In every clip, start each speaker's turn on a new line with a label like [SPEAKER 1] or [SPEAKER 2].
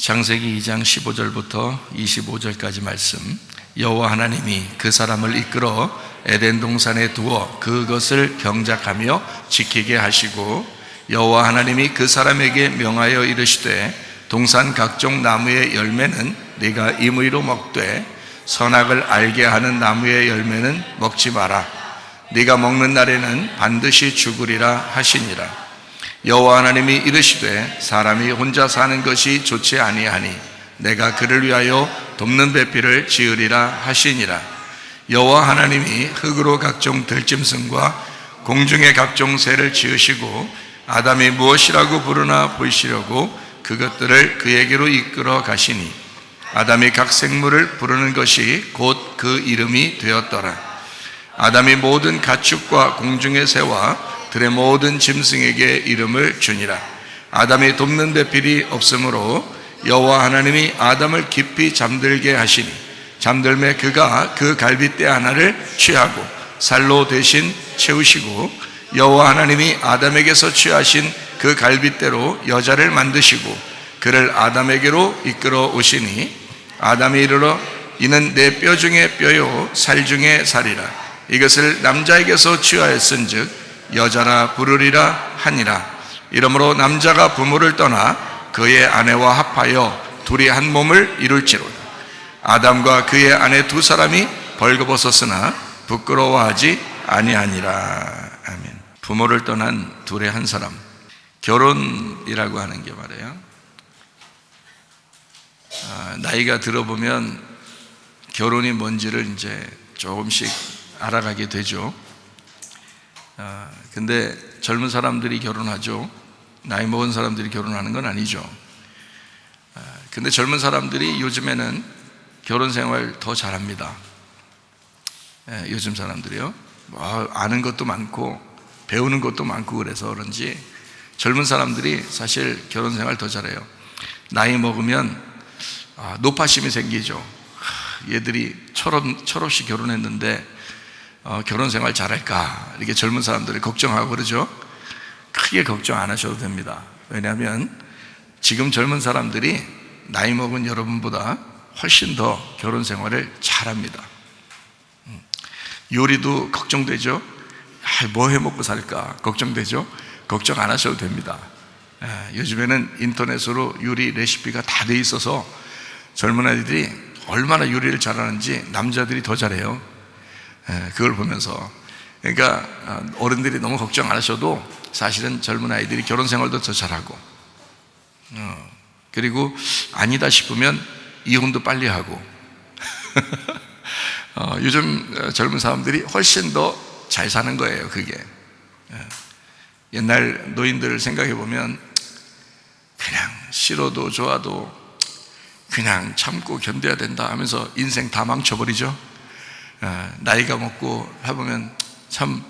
[SPEAKER 1] 창세기 2장 15절부터 25절까지 말씀. 여호와 하나님이 그 사람을 이끌어 에덴 동산에 두어 그것을 경작하며 지키게 하시고, 여호와 하나님이 그 사람에게 명하여 이르시되, 동산 각종 나무의 열매는 네가 임의로 먹되 선악을 알게 하는 나무의 열매는 먹지 마라. 네가 먹는 날에는 반드시 죽으리라 하시니라. 여호와 하나님이 이르시되, 사람이 혼자 사는 것이 좋지 아니하니 내가 그를 위하여 돕는 배필을 지으리라 하시니라. 여호와 하나님이 흙으로 각종 들짐승과 공중의 각종 새를 지으시고, 아담이 무엇이라고 부르나 보이시려고 그것들을 그에게로 이끌어 가시니, 아담이 각 생물을 부르는 것이 곧 그 이름이 되었더라. 아담이 모든 가축과 공중의 새와 들의 모든 짐승에게 이름을 주니라. 아담이 돕는 배필이 없으므로 여호와 하나님이 아담을 깊이 잠들게 하시니, 잠들매 그가 그 갈빗대 하나를 취하고 살로 대신 채우시고, 여호와 하나님이 아담에게서 취하신 그 갈빗대로 여자를 만드시고 그를 아담에게로 이끌어 오시니, 아담이 이르러 이는 내 뼈 중에 뼈요 살 중에 살이라. 이것을 남자에게서 취하였은즉 여자라 부르리라 하니라. 이러므로 남자가 부모를 떠나 그의 아내와 합하여 둘이 한 몸을 이룰지로다. 아담과 그의 아내 두 사람이 벌거벗었으나 부끄러워하지 아니하니라. 아멘. 부모를 떠난 둘의 한 사람, 결혼이라고 하는 게 말이에요, 나이가 들어보면 결혼이 뭔지를 이제 조금씩 알아가게 되죠. 근데 젊은 사람들이 결혼하죠. 나이 먹은 사람들이 결혼하는 건 아니죠. 근데 젊은 사람들이 요즘에는 결혼 생활 더 잘합니다. 요즘 사람들이요, 아는 것도 많고 배우는 것도 많고 그래서 그런지 젊은 사람들이 사실 결혼 생활 더 잘해요. 나이 먹으면 노파심이 생기죠. 얘들이 철없이 결혼했는데 결혼 생활 잘할까, 이렇게 젊은 사람들이 걱정하고 그러죠. 크게 걱정 안 하셔도 됩니다. 왜냐하면 지금 젊은 사람들이 나이 먹은 여러분보다 훨씬 더 결혼 생활을 잘합니다. 요리도 걱정되죠. 뭐 해먹고 살까 걱정되죠. 걱정 안 하셔도 됩니다. 요즘에는 인터넷으로 요리 레시피가 다 돼 있어서 젊은 아이들이 얼마나 요리를 잘하는지 남자들이 더 잘해요. 그걸 보면서, 그러니까 어른들이 너무 걱정 안 하셔도 사실은 젊은 아이들이 결혼 생활도 더 잘하고, 그리고 아니다 싶으면 이혼도 빨리 하고 요즘 젊은 사람들이 훨씬 더 잘 사는 거예요. 그게 옛날 노인들을 생각해 보면 그냥 싫어도 좋아도 그냥 참고 견뎌야 된다 하면서 인생 다 망쳐버리죠. 나이가 먹고 해보면 참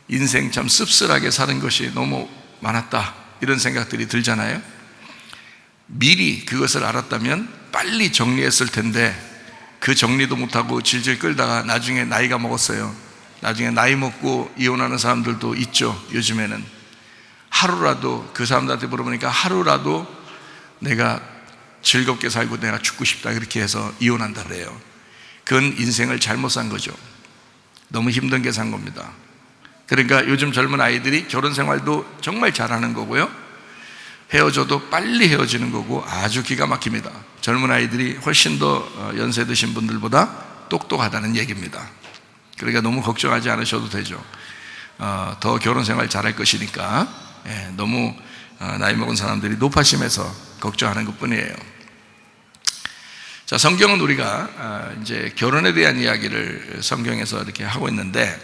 [SPEAKER 1] 인생 참 씁쓸하게 사는 것이 너무 많았다, 이런 생각들이 들잖아요. 미리 그것을 알았다면 빨리 정리했을 텐데 그 정리도 못하고 질질 끌다가 나중에 나이가 먹었어요. 나중에 나이 먹고 이혼하는 사람들도 있죠. 요즘에는 하루라도, 그 사람들한테 물어보니까 하루라도 내가 즐겁게 살고 내가 죽고 싶다, 그렇게 해서 이혼한다 그래요. 그건 인생을 잘못 산 거죠. 너무 힘든 게 산 겁니다. 그러니까 요즘 젊은 아이들이 결혼 생활도 정말 잘하는 거고요, 헤어져도 빨리 헤어지는 거고 아주 기가 막힙니다. 젊은 아이들이 훨씬 더 연세 드신 분들보다 똑똑하다는 얘기입니다. 그러니까 너무 걱정하지 않으셔도 되죠. 더 결혼 생활 잘할 것이니까. 너무 나이 먹은 사람들이 노파심해서 걱정하는 것뿐이에요. 자, 성경은 우리가 이제 결혼에 대한 이야기를 성경에서 이렇게 하고 있는데,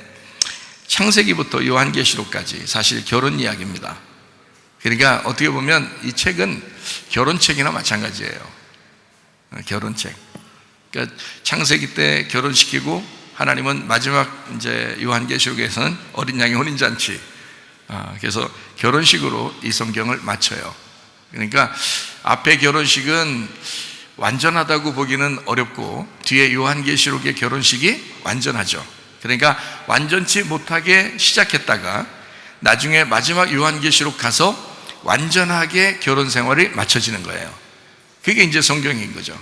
[SPEAKER 1] 창세기부터 요한계시록까지 사실 결혼 이야기입니다. 그러니까 어떻게 보면 이 책은 결혼책이나 마찬가지예요. 결혼책. 그러니까 창세기 때 결혼시키고, 하나님은 마지막 이제 요한계시록에서는 어린 양의 혼인잔치, 그래서 결혼식으로 이 성경을 마쳐요. 그러니까 앞에 결혼식은 완전하다고 보기는 어렵고 뒤에 요한계시록의 결혼식이 완전하죠. 그러니까 완전치 못하게 시작했다가 나중에 마지막 요한계시록 가서 완전하게 결혼 생활이 맞춰지는 거예요. 그게 이제 성경인 거죠.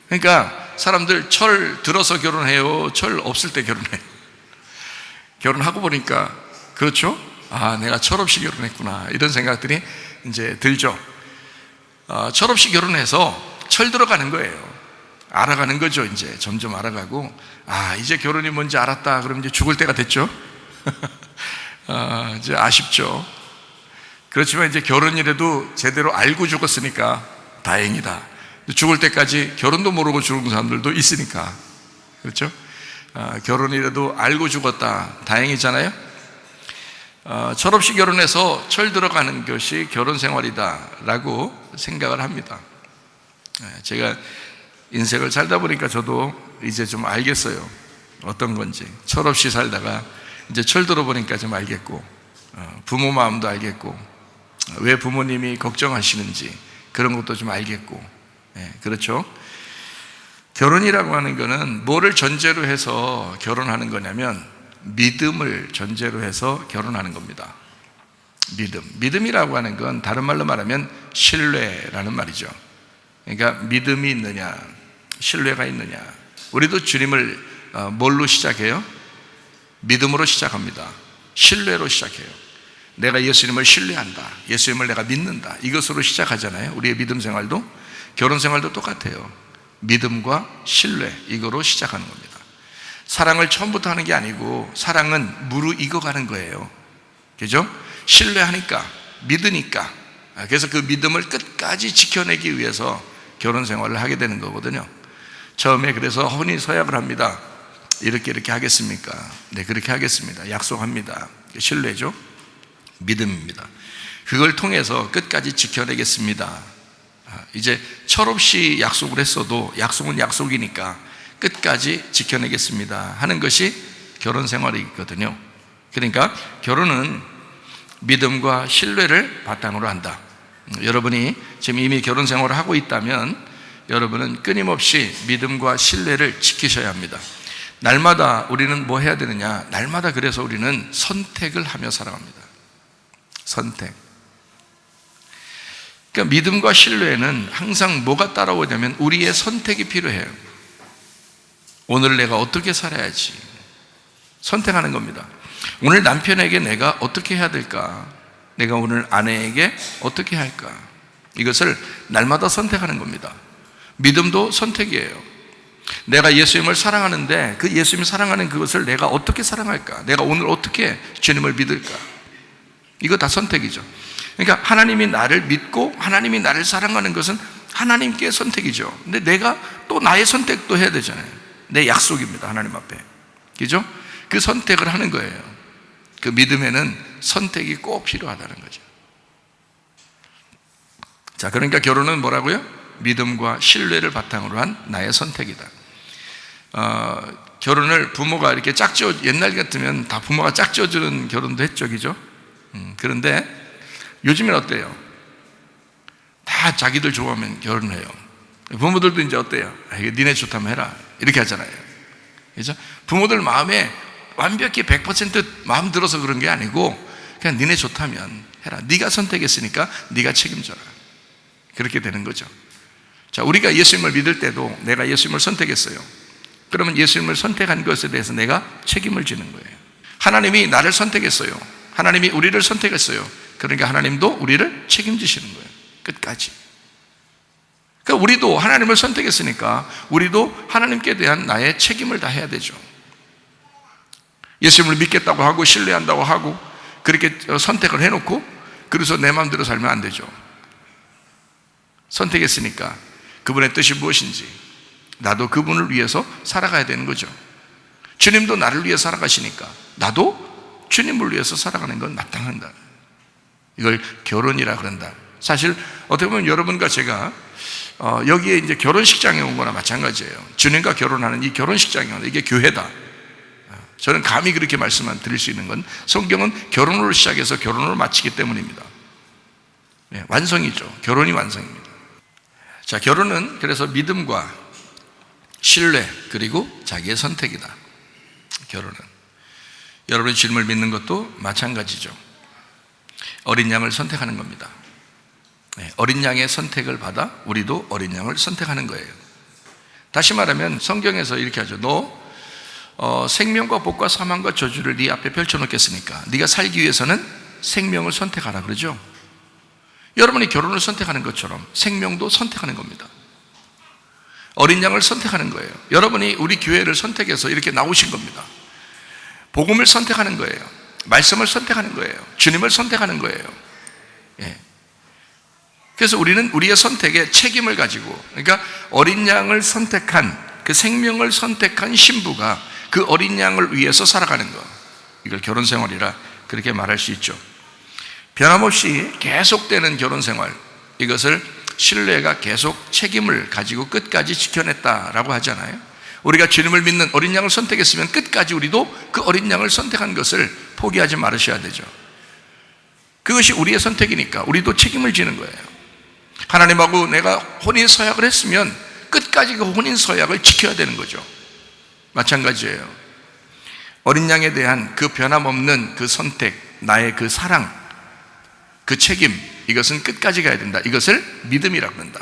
[SPEAKER 1] 그러니까 사람들 철 들어서 결혼해요, 철 없을 때 결혼해요. 결혼하고 보니까 그렇죠? 아, 내가 철 없이 결혼했구나, 이런 생각들이 이제 들죠. 철 없이 결혼해서 철 들어가는 거예요. 알아가는 거죠. 이제 점점 알아가고, 아, 이제 결혼이 뭔지 알았다 그러면 이제 죽을 때가 됐죠. 이제 아쉽죠. 그렇지만 이제 결혼이라도 제대로 알고 죽었으니까 다행이다. 죽을 때까지 결혼도 모르고 죽은 사람들도 있으니까, 그렇죠? 결혼이라도 알고 죽었다, 다행이잖아요. 철없이 결혼해서 철 들어가는 것이 결혼 생활이다 라고 생각을 합니다. 제가 인생을 살다 보니까 저도 이제 좀 알겠어요. 어떤 건지. 철없이 살다가 이제 철 들어보니까 좀 알겠고, 부모 마음도 알겠고, 왜 부모님이 걱정하시는지 그런 것도 좀 알겠고, 그렇죠? 결혼이라고 하는 거는 뭐를 전제로 해서 결혼하는 거냐면 믿음을 전제로 해서 결혼하는 겁니다. 믿음이라고 하는 건 다른 말로 말하면 신뢰라는 말이죠. 그러니까 믿음이 있느냐, 신뢰가 있느냐. 우리도 주님을 뭘로 시작해요? 믿음으로 시작합니다. 신뢰로 시작해요. 내가 예수님을 신뢰한다, 예수님을 내가 믿는다, 이것으로 시작하잖아요. 우리의 믿음 생활도, 결혼 생활도 똑같아요. 믿음과 신뢰, 이거로 시작하는 겁니다. 사랑을 처음부터 하는 게 아니고, 사랑은 무르익어가는 거예요. 그죠? 신뢰하니까, 믿으니까, 그래서 그 믿음을 끝까지 지켜내기 위해서 결혼 생활을 하게 되는 거거든요. 처음에 그래서 혼인 서약을 합니다. 이렇게 하겠습니까? 네, 그렇게 하겠습니다. 약속합니다. 신뢰죠? 믿음입니다. 그걸 통해서 끝까지 지켜내겠습니다. 이제 철없이 약속을 했어도 약속은 약속이니까 끝까지 지켜내겠습니다 하는 것이 결혼 생활이거든요. 그러니까 결혼은 믿음과 신뢰를 바탕으로 한다. 여러분이 지금 이미 결혼 생활을 하고 있다면 여러분은 끊임없이 믿음과 신뢰를 지키셔야 합니다. 날마다 우리는 뭐 해야 되느냐? 날마다 그래서 우리는 선택을 하며 살아갑니다. 선택. 그러니까 믿음과 신뢰에는 항상 뭐가 따라오냐면 우리의 선택이 필요해요. 오늘 내가 어떻게 살아야지, 선택하는 겁니다. 오늘 남편에게 내가 어떻게 해야 될까? 내가 오늘 아내에게 어떻게 할까? 이것을 날마다 선택하는 겁니다. 믿음도 선택이에요. 내가 예수님을 사랑하는데 그 예수님을 사랑하는 그것을 내가 어떻게 사랑할까? 내가 오늘 어떻게 주님을 믿을까? 이거 다 선택이죠. 그러니까 하나님이 나를 믿고 하나님이 나를 사랑하는 것은 하나님께 선택이죠. 근데 내가 또 나의 선택도 해야 되잖아요. 내 약속입니다, 하나님 앞에. 그죠? 그 선택을 하는 거예요. 그 믿음에는 선택이 꼭 필요하다는 거죠. 자, 그러니까 결혼은 뭐라고요? 믿음과 신뢰를 바탕으로 한 나의 선택이다. 결혼을 부모가 이렇게 짝지어, 옛날 같으면 다 부모가 짝지어주는 결혼도 했죠, 그죠? 그런데 요즘엔 어때요? 다 자기들 좋아하면 결혼해요. 부모들도 이제 어때요? 이게 니네 좋다면 해라, 이렇게 하잖아요. 그죠? 부모들 마음에 완벽히 100% 마음 들어서 그런 게 아니고 그냥 니네 좋다면 해라, 네가 선택했으니까 네가 책임져라, 그렇게 되는 거죠. 자, 우리가 예수님을 믿을 때도 내가 예수님을 선택했어요. 그러면 예수님을 선택한 것에 대해서 내가 책임을 지는 거예요. 하나님이 나를 선택했어요. 하나님이 우리를 선택했어요. 그러니까 하나님도 우리를 책임지시는 거예요, 끝까지. 그러니까 우리도 하나님을 선택했으니까 우리도 하나님께 대한 나의 책임을 다해야 되죠. 예수님을 믿겠다고 하고 신뢰한다고 하고 그렇게 선택을 해놓고 그래서 내 마음대로 살면 안 되죠. 선택했으니까 그분의 뜻이 무엇인지 나도 그분을 위해서 살아가야 되는 거죠. 주님도 나를 위해 살아가시니까 나도 주님을 위해서 살아가는 건 마땅한다. 이걸 결혼이라 그런다. 사실 어떻게 보면 여러분과 제가 여기에 이제 결혼식장에 온 거나 마찬가지예요. 주님과 결혼하는 이 결혼식장에 온 이게 교회다. 저는 감히 그렇게 말씀만 드릴 수 있는 건 성경은 결혼으로 시작해서 결혼으로 마치기 때문입니다. 네, 완성이죠. 결혼이 완성입니다. 자, 결혼은 그래서 믿음과 신뢰 그리고 자기의 선택이다. 결혼은 여러분의 주님을 믿는 것도 마찬가지죠. 어린 양을 선택하는 겁니다. 어린 양의 선택을 받아 우리도 어린 양을 선택하는 거예요. 다시 말하면 성경에서 이렇게 하죠. 너 생명과 복과 사망과 저주를 네 앞에 펼쳐놓겠으니까 네가 살기 위해서는 생명을 선택하라 그러죠. 여러분이 결혼을 선택하는 것처럼 생명도 선택하는 겁니다. 어린 양을 선택하는 거예요. 여러분이 우리 교회를 선택해서 이렇게 나오신 겁니다. 복음을 선택하는 거예요. 말씀을 선택하는 거예요. 주님을 선택하는 거예요. 그래서 우리는 우리의 선택에 책임을 가지고, 그러니까 어린 양을 선택한, 그 생명을 선택한 신부가 그 어린 양을 위해서 살아가는 것, 이걸 결혼 생활이라 그렇게 말할 수 있죠. 변함없이 계속되는 결혼 생활, 이것을 신뢰가 계속 책임을 가지고 끝까지 지켜냈다라고 하잖아요. 우리가 주님을 믿는 어린 양을 선택했으면 끝까지 우리도 그 어린 양을 선택한 것을 포기하지 말으셔야 되죠. 그것이 우리의 선택이니까 우리도 책임을 지는 거예요. 하나님하고 내가 혼인 서약을 했으면 끝까지 그 혼인 서약을 지켜야 되는 거죠. 마찬가지예요. 어린 양에 대한 그 변함없는 그 선택, 나의 그 사랑, 그 책임, 이것은 끝까지 가야 된다. 이것을 믿음이라고 한다.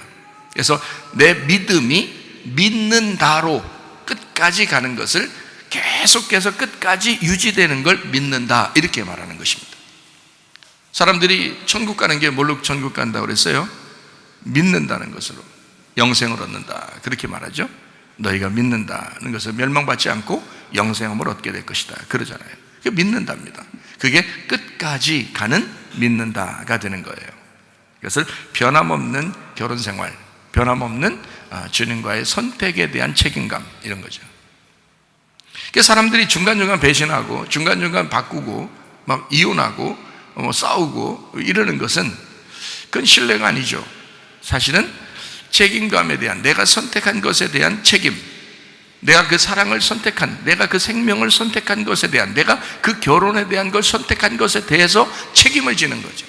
[SPEAKER 1] 그래서 내 믿음이 믿는다로 끝까지 가는 것을 계속해서 끝까지 유지되는 걸 믿는다, 이렇게 말하는 것입니다. 사람들이 천국 가는 게 뭘로 천국 간다고 그랬어요? 믿는다는 것으로 영생을 얻는다, 그렇게 말하죠. 너희가 믿는다는 것을 멸망받지 않고 영생을 얻게 될 것이다, 그러잖아요. 그게 믿는답니다. 그게 끝까지 가는 믿는다가 되는 거예요. 그것을 변함없는 결혼생활, 변함없는 주님과의 선택에 대한 책임감, 이런 거죠. 그래서 사람들이 중간중간 배신하고 중간중간 바꾸고 막 이혼하고 싸우고 이러는 것은 그건 신뢰가 아니죠. 사실은 책임감에 대한, 내가 선택한 것에 대한 책임, 내가 그 사랑을 선택한, 내가 그 생명을 선택한 것에 대한, 내가 그 결혼에 대한 걸 선택한 것에 대해서 책임을 지는 거죠.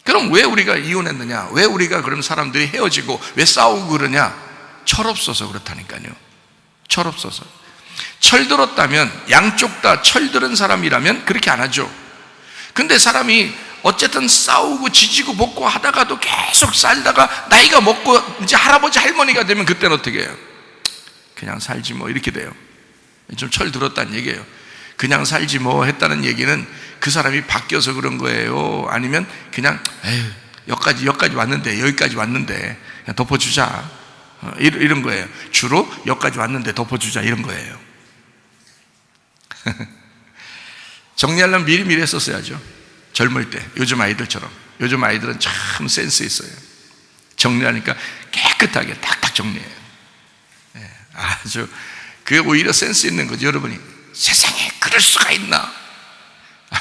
[SPEAKER 1] 그럼 왜 우리가 이혼했느냐? 왜 우리가 그럼 사람들이 헤어지고 왜 싸우고 그러냐? 철없어서 그렇다니까요. 철없어서. 철들었다면, 양쪽 다 철들은 사람이라면 그렇게 안 하죠. 근데 사람이 어쨌든 싸우고 지지고 볶고 하다가도 계속 살다가 나이가 먹고 이제 할아버지 할머니가 되면 그때는 어떻게 해요? 그냥 살지 뭐, 이렇게 돼요. 좀 철 들었다는 얘기예요. 그냥 살지 뭐 했다는 얘기는 그 사람이 바뀌어서 그런 거예요? 아니면 그냥 에휴, 여기까지 왔는데, 여기까지 왔는데 그냥 덮어주자, 이런 거예요. 주로 여기까지 왔는데 덮어주자, 이런 거예요. 정리하려면 미리미리 했었어야죠. 젊을 때, 요즘 아이들처럼. 요즘 아이들은 참 센스 있어요. 정리하니까 깨끗하게 딱딱 정리해요. 아주, 그게 오히려 센스 있는 거죠. 여러분이 세상에 그럴 수가 있나?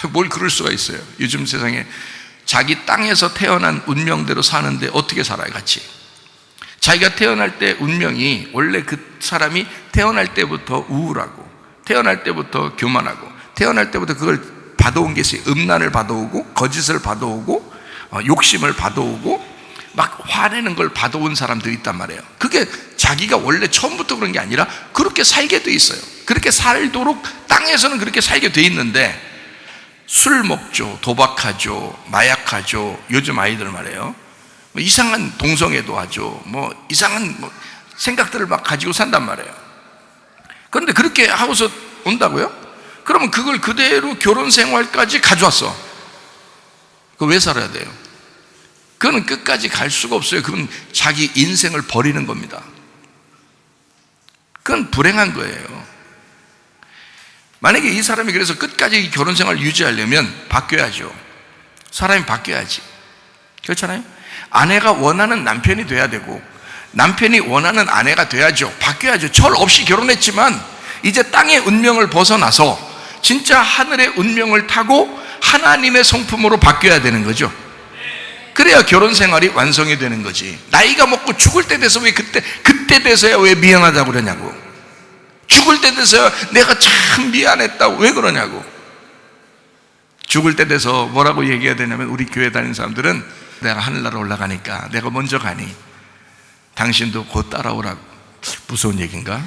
[SPEAKER 1] 뭘 그럴 수가 있어요. 요즘 세상에 자기 땅에서 태어난 운명대로 사는데 어떻게 살아요, 같이? 자기가 태어날 때 운명이, 원래 그 사람이 태어날 때부터 우울하고, 태어날 때부터 교만하고, 태어날 때부터 그걸 받아온 게 있어요. 음란을 받아오고, 거짓을 받아오고, 욕심을 받아오고, 막 화내는 걸 받아온 사람들이 있단 말이에요. 그게 자기가 원래 처음부터 그런 게 아니라 그렇게 살게 돼 있어요. 그렇게 살도록 땅에서는 그렇게 살게 돼 있는데, 술 먹죠, 도박하죠, 마약하죠. 요즘 아이들 말이에요. 뭐 이상한 동성애도 하죠. 뭐 이상한 생각들을 막 가지고 산단 말이에요. 그런데 그렇게 하고서 온다고요? 그러면 그걸 그대로 결혼 생활까지 가져왔어. 그거 왜 살아야 돼요? 그거는 끝까지 갈 수가 없어요. 그건 자기 인생을 버리는 겁니다. 그건 불행한 거예요. 만약에 이 사람이 그래서 끝까지 결혼 생활을 유지하려면 바뀌어야죠. 사람이 바뀌어야지. 그렇잖아요? 아내가 원하는 남편이 돼야 되고, 남편이 원하는 아내가 돼야죠. 바뀌어야죠. 철 없이 결혼했지만 이제 땅의 운명을 벗어나서 진짜 하늘의 운명을 타고 하나님의 성품으로 바뀌어야 되는 거죠. 그래야 결혼 생활이 완성이 되는 거지. 나이가 먹고 죽을 때 돼서 왜 그때 돼서야 왜 미안하다고 그러냐고. 죽을 때 돼서야 내가 참 미안했다고 왜 그러냐고. 죽을 때 돼서 뭐라고 얘기해야 되냐면, 우리 교회 다니는 사람들은 내가 하늘나라 올라가니까 내가 먼저 가니 당신도 곧 따라오라고. 무서운 얘기인가?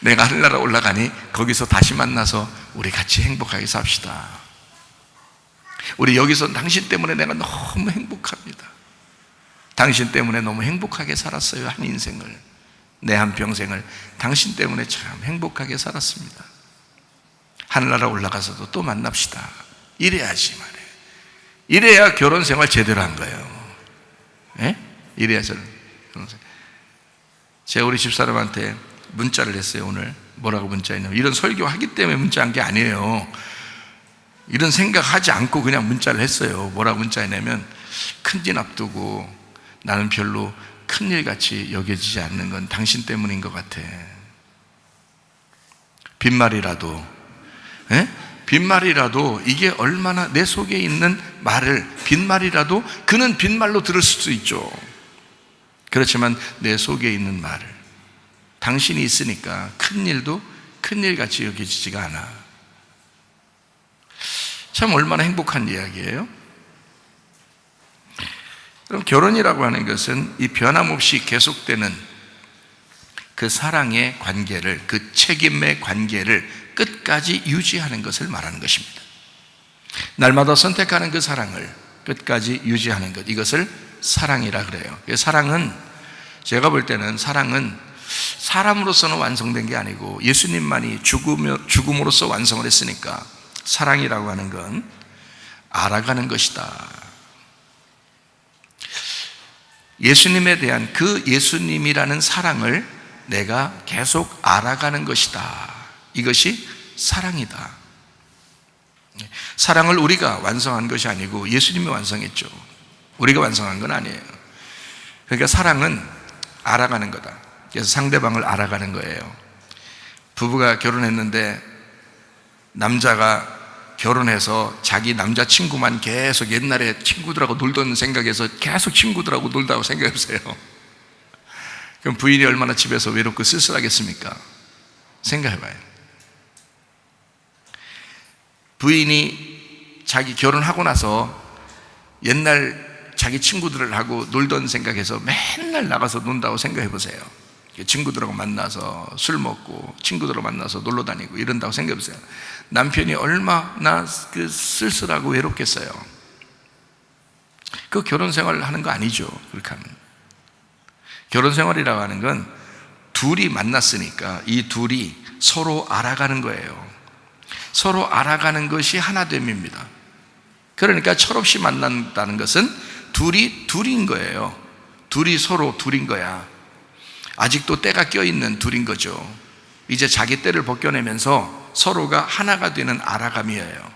[SPEAKER 1] 내가 하늘나라 올라가니 거기서 다시 만나서 우리 같이 행복하게 삽시다. 우리 여기서 당신 때문에 내가 너무 행복합니다. 당신 때문에 너무 행복하게 살았어요. 한 인생을, 내 한평생을 당신 때문에 참 행복하게 살았습니다. 하늘나라 올라가서도 또 만납시다. 이래야지 말이에요. 이래야 결혼생활 제대로 한 거예요. 예? 이래야 결혼생활. 제가 우리 집사람한테 문자를 했어요. 오늘 뭐라고 문자했냐면, 이런 설교하기 때문에 문자한 게 아니에요. 이런 생각하지 않고 그냥 문자를 했어요. 뭐라고 문자했냐면, 큰일 앞두고 나는 별로 큰일같이 여겨지지 않는 건 당신 때문인 것 같아. 빈말이라도, 예? 빈말이라도 이게 얼마나 내 속에 있는 말을, 빈말이라도 그는 빈말로 들을 수도 있죠. 그렇지만 내 속에 있는 말을, 당신이 있으니까 큰일도 큰일같이 여겨지지가 않아. 참 얼마나 행복한 이야기예요. 그럼 결혼이라고 하는 것은 이 변함없이 계속되는 그 사랑의 관계를, 그 책임의 관계를 끝까지 유지하는 것을 말하는 것입니다. 날마다 선택하는 그 사랑을 끝까지 유지하는 것, 이것을 사랑이라 그래요. 사랑은, 제가 볼 때는 사랑은 사람으로서는 완성된 게 아니고 예수님만이 죽음으로써 완성을 했으니까 사랑이라고 하는 건 알아가는 것이다. 예수님에 대한 그 예수님이라는 사랑을 내가 계속 알아가는 것이다. 이것이 사랑이다. 사랑을 우리가 완성한 것이 아니고 예수님이 완성했죠. 우리가 완성한 건 아니에요. 그러니까 사랑은 알아가는 거다. 그래서 상대방을 알아가는 거예요. 부부가 결혼했는데 남자가 결혼해서 자기 남자친구만 계속 옛날에 친구들하고 놀던 생각에서 계속 친구들하고 놀다고 생각해보세요. 그럼 부인이 얼마나 집에서 외롭고 쓸쓸하겠습니까? 생각해봐요. 부인이 자기 결혼하고 나서 옛날 자기 친구들을 하고 놀던 생각해서 맨날 나가서 논다고 생각해보세요. 친구들하고 만나서 술 먹고 친구들하고 만나서 놀러 다니고 이런다고 생각해보세요. 남편이 얼마나 그 쓸쓸하고 외롭겠어요. 그 결혼 생활을 하는 거 아니죠. 그렇게 하면 결혼 생활이라고 하는 건 둘이 만났으니까 이 둘이 서로 알아가는 거예요. 서로 알아가는 것이 하나됨입니다. 그러니까 철없이 만난다는 것은 둘이 둘인 거예요. 둘이 서로 둘인 거야. 아직도 때가 껴있는 둘인 거죠. 이제 자기 때를 벗겨내면서 서로가 하나가 되는 알아감이에요.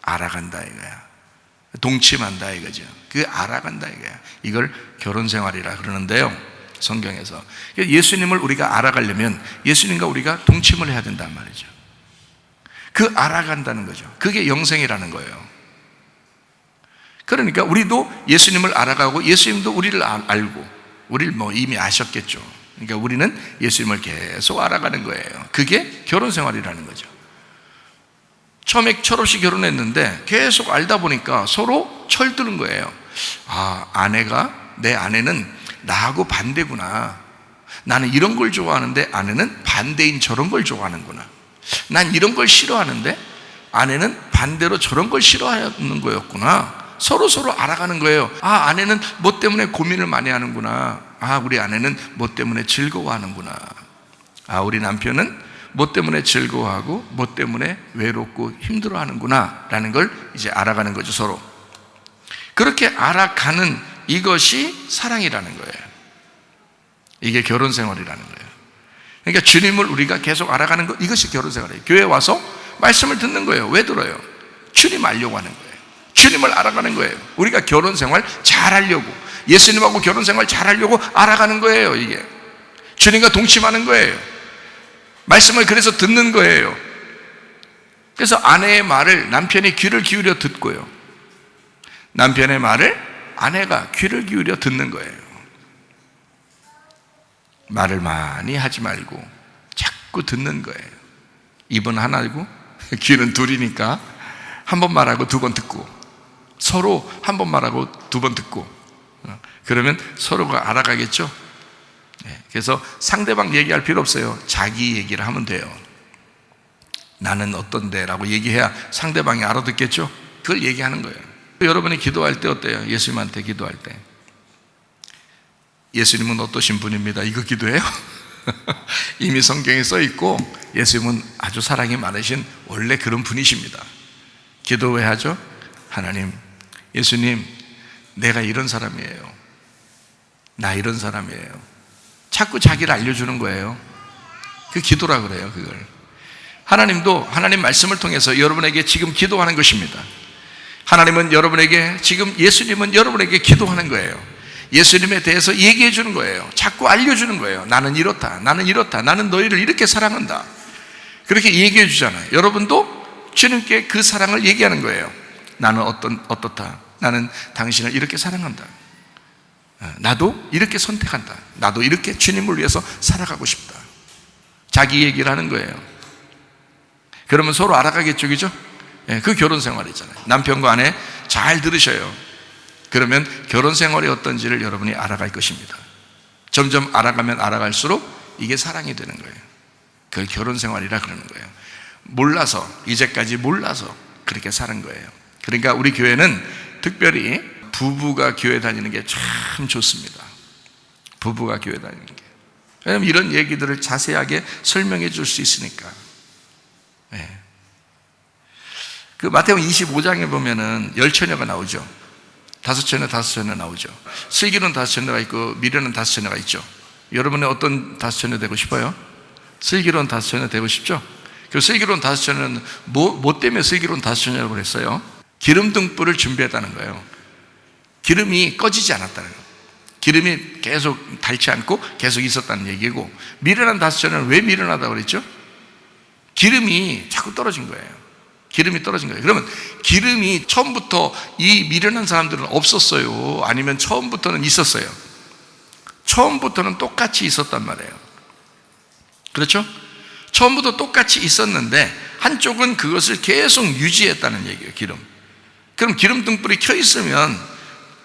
[SPEAKER 1] 알아간다 이거야. 동침한다 이거죠. 그 알아간다 이거야. 이걸 결혼생활이라 그러는데요, 성경에서. 예수님을 우리가 알아가려면 예수님과 우리가 동침을 해야 된단 말이죠. 그 알아간다는 거죠. 그게 영생이라는 거예요. 그러니까 우리도 예수님을 알아가고 예수님도 우리를 알고, 우리를 뭐 이미 아셨겠죠. 그러니까 우리는 예수님을 계속 알아가는 거예요. 그게 결혼생활이라는 거죠. 처음에 철없이 결혼했는데 계속 알다 보니까 서로 철드는 거예요. 아, 내 아내는 나하고 반대구나. 나는 이런 걸 좋아하는데 아내는 반대인 저런 걸 좋아하는구나. 난 이런 걸 싫어하는데 아내는 반대로 저런 걸 싫어하는 거였구나. 서로 알아가는 거예요. 아, 아내는 뭐 때문에 고민을 많이 하는구나. 아, 우리 아내는 뭐 때문에 즐거워하는구나. 아, 우리 남편은 뭐 때문에 즐거워하고 뭐 때문에 외롭고 힘들어하는구나 라는 걸 이제 알아가는 거죠. 서로 그렇게 알아가는 이것이 사랑이라는 거예요. 이게 결혼생활이라는 거예요. 그러니까 주님을 우리가 계속 알아가는 것, 이것이 결혼생활이에요. 교회 와서 말씀을 듣는 거예요. 왜 들어요? 주님 알려고 하는 거예요. 주님을 알아가는 거예요. 우리가 결혼생활 잘하려고, 예수님하고 결혼생활 잘하려고 알아가는 거예요. 이게 주님과 동침하는 거예요. 말씀을 그래서 듣는 거예요. 그래서 아내의 말을 남편이 귀를 기울여 듣고요, 남편의 말을 아내가 귀를 기울여 듣는 거예요. 말을 많이 하지 말고 자꾸 듣는 거예요. 입은 하나고 귀는 둘이니까 한 번 말하고 두 번 듣고, 서로 한 번 말하고 두 번 듣고, 그러면 서로가 알아가겠죠. 그래서 상대방 얘기할 필요 없어요. 자기 얘기를 하면 돼요. 나는 어떤데 라고 얘기해야 상대방이 알아듣겠죠. 그걸 얘기하는 거예요. 여러분이 기도할 때 어때요? 예수님한테 기도할 때 예수님은 어떠신 분입니다, 이거 기도해요? 이미 성경에 써 있고 예수님은 아주 사랑이 많으신 원래 그런 분이십니다. 기도 왜 하죠? 하나님, 예수님, 내가 이런 사람이에요. 나 이런 사람이에요. 자꾸 자기를 알려주는 거예요. 그 기도라 그래요. 그걸 하나님도 하나님 말씀을 통해서 여러분에게 지금 기도하는 것입니다. 하나님은 여러분에게 지금, 예수님은 여러분에게 기도하는 거예요. 예수님에 대해서 얘기해 주는 거예요. 자꾸 알려주는 거예요. 나는 이렇다, 나는 이렇다, 나는 너희를 이렇게 사랑한다. 그렇게 얘기해 주잖아요. 여러분도 주님께 그 사랑을 얘기하는 거예요. 나는 어떻다, 나는 당신을 이렇게 사랑한다, 나도 이렇게 선택한다, 나도 이렇게 주님을 위해서 살아가고 싶다. 자기 얘기를 하는 거예요. 그러면 서로 알아가겠죠, 그죠? 그 결혼 생활이잖아요. 남편과 아내 잘 들으셔요. 그러면 결혼 생활이 어떤지를 여러분이 알아갈 것입니다. 점점 알아가면 알아갈수록 이게 사랑이 되는 거예요. 그걸 결혼 생활이라 그러는 거예요. 몰라서, 이제까지 몰라서 그렇게 사는 거예요. 그러니까 우리 교회는 특별히 부부가 교회 다니는 게 참 좋습니다. 부부가 교회 다니는 게. 왜냐하면 이런 얘기들을 자세하게 설명해 줄 수 있으니까. 네. 그 마태복음 25장에 보면은 10처녀가 나오죠. 5처녀 나오죠. 슬기로운 5처녀가 있고 미련한 5처녀가 있죠. 여러분은 어떤 5처녀 되고 싶어요? 슬기로운 5처녀 되고 싶죠? 그 슬기로운 5처녀는 뭐 때문에 슬기로운 5처녀라고 그랬어요? 기름 등불을 준비했다는 거예요. 기름이 꺼지지 않았다는 거예요. 기름이 계속 닳지 않고 계속 있었다는 얘기고, 미련한 5처녀는 왜 미련하다고 그랬죠? 기름이 자꾸 떨어진 거예요. 기름이 떨어진 거예요. 그러면 기름이 처음부터 이 미련한 사람들은 없었어요? 아니면 처음부터는 있었어요? 처음부터는 똑같이 있었단 말이에요. 그렇죠? 처음부터 똑같이 있었는데 한쪽은 그것을 계속 유지했다는 얘기예요. 기름. 그럼 기름 등불이 켜 있으면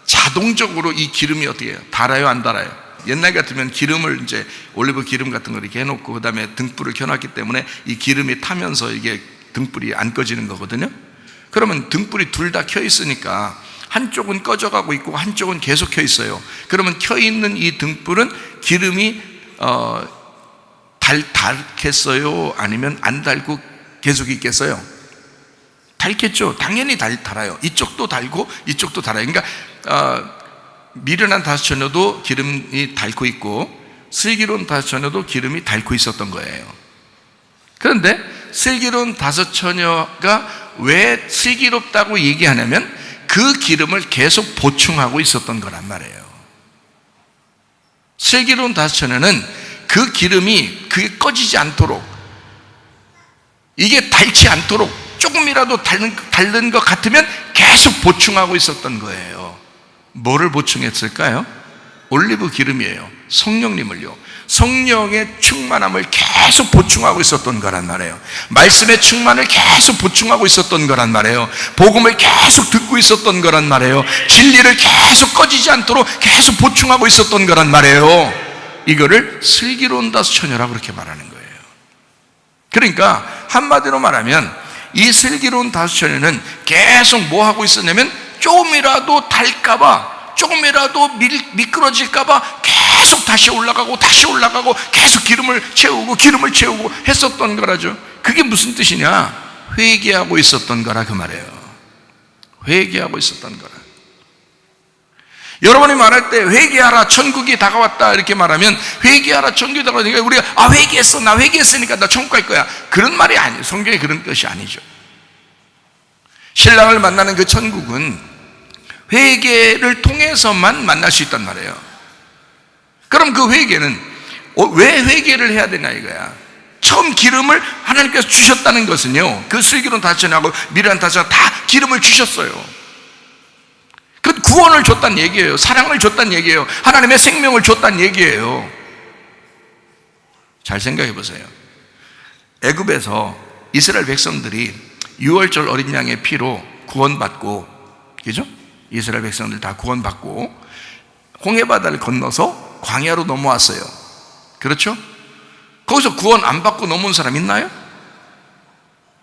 [SPEAKER 1] 자동적으로 이 기름이 어떻게 해요? 달아요, 안 달아요? 옛날 같으면 기름을 이제 올리브 기름 같은 걸 이렇게 해놓고 그 다음에 등불을 켜놨기 때문에 이 기름이 타면서 이게 등불이 안 꺼지는 거거든요. 그러면 등불이 둘 다 켜 있으니까 한쪽은 꺼져가고 있고 한쪽은 계속 켜 있어요. 그러면 켜 있는 이 등불은 기름이 닳겠어요? 아니면 안 달고 계속 있겠어요? 닳겠죠. 당연히 달아요. 이쪽도 달고 이쪽도 달아요. 그러니까 미련한 5처녀도 기름이 닳고 있고 슬기로운 5처녀도 기름이 닳고 있었던 거예요. 그런데 슬기로운 5처녀가 왜 슬기롭다고 얘기하냐면 그 기름을 계속 보충하고 있었던 거란 말이에요. 슬기로운 5처녀는 그 기름이 그게 꺼지지 않도록, 이게 닳지 않도록 조금이라도 닳는 것 같으면 계속 보충하고 있었던 거예요. 뭐를 보충했을까요? 올리브 기름이에요. 성령님을요. 성령의 충만함을 계속 보충하고 있었던 거란 말이에요. 말씀의 충만을 계속 보충하고 있었던 거란 말이에요. 복음을 계속 듣고 있었던 거란 말이에요. 진리를 계속 꺼지지 않도록 계속 보충하고 있었던 거란 말이에요. 이거를 슬기로운 5처녀라고 그렇게 말하는 거예요. 그러니까 한마디로 말하면 이 슬기로운 5처녀는 계속 뭐 하고 있었냐면 조금이라도 달까봐, 조금이라도 미끄러질까봐 계속 다시 올라가고 계속 기름을 채우고 했었던 거라죠. 그게 무슨 뜻이냐? 회개하고 있었던 거라 그 말이에요. 회개하고 있었던 거라. 여러분이 말할 때 회개하라, 천국이 다가왔다 이렇게 말하면 회개하라, 천국이 다가왔으니까 우리가 회개했어, 나 회개했으니까 나 천국 갈 거야, 그런 말이 아니에요. 성경에 그런 뜻이 아니죠. 신랑을 만나는 그 천국은 회개를 통해서만 만날 수 있단 말이에요. 그럼 그 회개는 왜 회개를 해야 되냐 이거야. 처음 기름을 하나님께서 주셨다는 것은요, 그 슬기로운 5처녀하고 미련한 5처녀 다 기름을 주셨어요. 그 구원을 줬다는 얘기예요. 사랑을 줬다는 얘기예요. 하나님의 생명을 줬다는 얘기예요. 잘 생각해 보세요. 애굽에서 이스라엘 백성들이 유월절 어린 양의 피로 구원받고, 그죠? 이스라엘 백성들 다 구원받고 홍해바다를 건너서 광야로 넘어왔어요. 그렇죠? 거기서 구원 안 받고 넘어온 사람 있나요?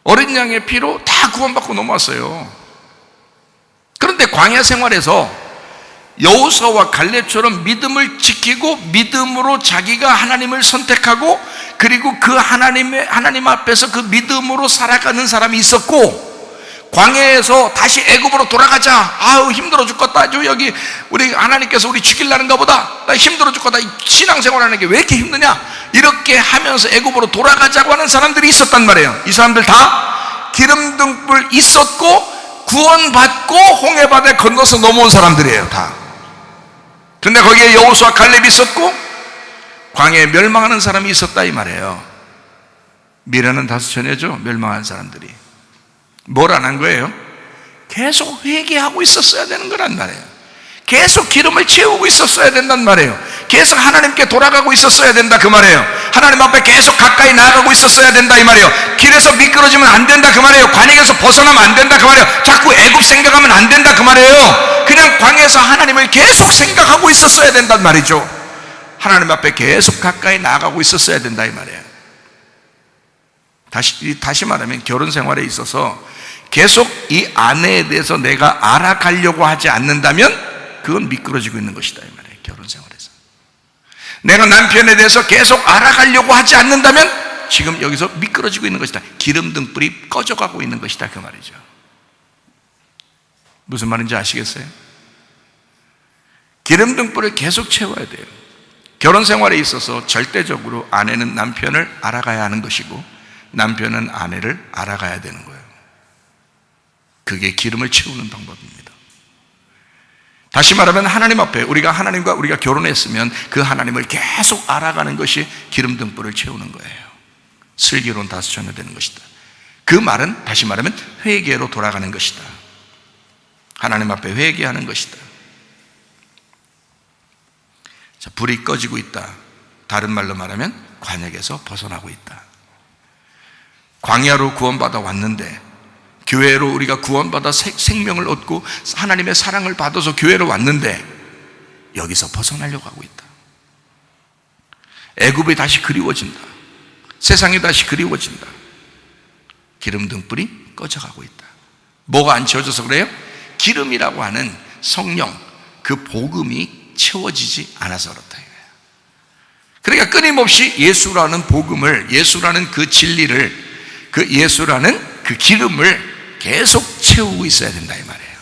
[SPEAKER 1] 어린 양의 피로 다 구원받고 넘어왔어요. 그런데 광야 생활에서 여호수아와 갈렙처럼 믿음을 지키고 믿음으로 자기가 하나님을 선택하고 그리고 그 하나님 앞에서 그 믿음으로 살아가는 사람이 있었고, 광야에서 다시 애굽으로 돌아가자, 아우 힘들어 죽겠다, 여기 우리 하나님께서 우리 죽이려는가 보다, 나 힘들어 죽겠다, 신앙생활하는 게 왜 이렇게 힘드냐, 이렇게 하면서 애굽으로 돌아가자고 하는 사람들이 있었단 말이에요. 이 사람들 다 기름등불 있었고 구원받고 홍해바다에 건너서 넘어온 사람들이에요, 다. 근데 거기에 여호수아 갈렙이 있었고 광야에 멸망하는 사람이 있었다, 이 말이에요. 미련은 다섯 처녀죠, 멸망한 사람들이. 뭘 안 한 거예요? 계속 회개하고 있었어야 되는 거란 말이에요. 계속 기름을 채우고 있었어야 된단 말이에요. 계속 하나님께 돌아가고 있었어야 된다, 그 말이에요. 하나님 앞에 계속 가까이 나아가고 있었어야 된다, 이 말이에요. 길에서 미끄러지면 안 된다, 그 말이에요. 관역에서 벗어나면 안 된다, 그 말이에요. 자꾸 애굽 생각하면 안 된다, 그 말이에요. 그냥 광야에서 하나님을 계속 생각하고 있었어야 된단 말이죠. 하나님 앞에 계속 가까이 나아가고 있었어야 된다, 이 말이에요. 다시 말하면 결혼 생활에 있어서 계속 이 아내에 대해서 내가 알아가려고 하지 않는다면 그건 미끄러지고 있는 것이다, 이 말이에요. 결혼 생활에서 내가 남편에 대해서 계속 알아가려고 하지 않는다면 지금 여기서 미끄러지고 있는 것이다, 기름등불이 꺼져가고 있는 것이다, 그 말이죠. 무슨 말인지 아시겠어요? 기름등불을 계속 채워야 돼요. 결혼 생활에 있어서 절대적으로 아내는 남편을 알아가야 하는 것이고 남편은 아내를 알아가야 되는 거예요. 그게 기름을 채우는 방법입니다. 다시 말하면 하나님 앞에 하나님과 우리가 결혼했으면 그 하나님을 계속 알아가는 것이 기름등불을 채우는 거예요. 슬기로운 다섯 처녀 되는 것이다. 그 말은 다시 말하면 회개로 돌아가는 것이다. 하나님 앞에 회개하는 것이다. 자, 불이 꺼지고 있다. 다른 말로 말하면 관역에서 벗어나고 있다. 광야로 구원받아 왔는데, 교회로 우리가 구원받아 생명을 얻고 하나님의 사랑을 받아서 교회로 왔는데 여기서 벗어나려고 하고 있다. 애굽이 다시 그리워진다. 세상이 다시 그리워진다. 기름등불이 꺼져가고 있다. 뭐가 안 채워져서 그래요? 기름이라고 하는 성령, 그 복음이 채워지지 않아서 그렇다. 그러니까 끊임없이 예수라는 복음을, 예수라는 그 진리를, 그 예수라는 그 기름을 계속 채우고 있어야 된다, 이 말이에요.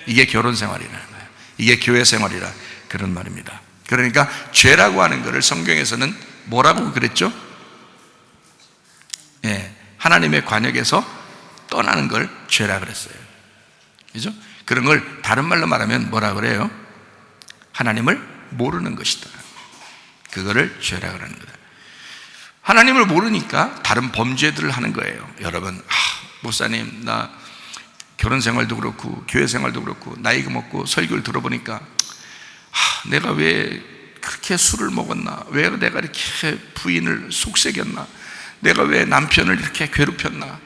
[SPEAKER 1] 이게 결혼 생활이라는 거예요. 이게 교회 생활이라 그런 말입니다. 그러니까 죄라고 하는 것을 성경에서는 뭐라고 그랬죠? 하나님의 관역에서 떠나는 걸 죄라 그랬어요. 그죠? 그런 걸 다른 말로 말하면 뭐라 그래요? 하나님을 모르는 것이다. 그거를 죄라 그러는 거다. 하나님을 모르니까 다른 범죄들을 하는 거예요. 여러분, 목사님, 나 결혼 생활도 그렇고 교회 생활도 그렇고 나이가 먹고 설교를 들어보니까 내가 왜 그렇게 술을 먹었나? 왜 내가 이렇게 부인을 속삭였나? 내가 왜 남편을 이렇게 괴롭혔나?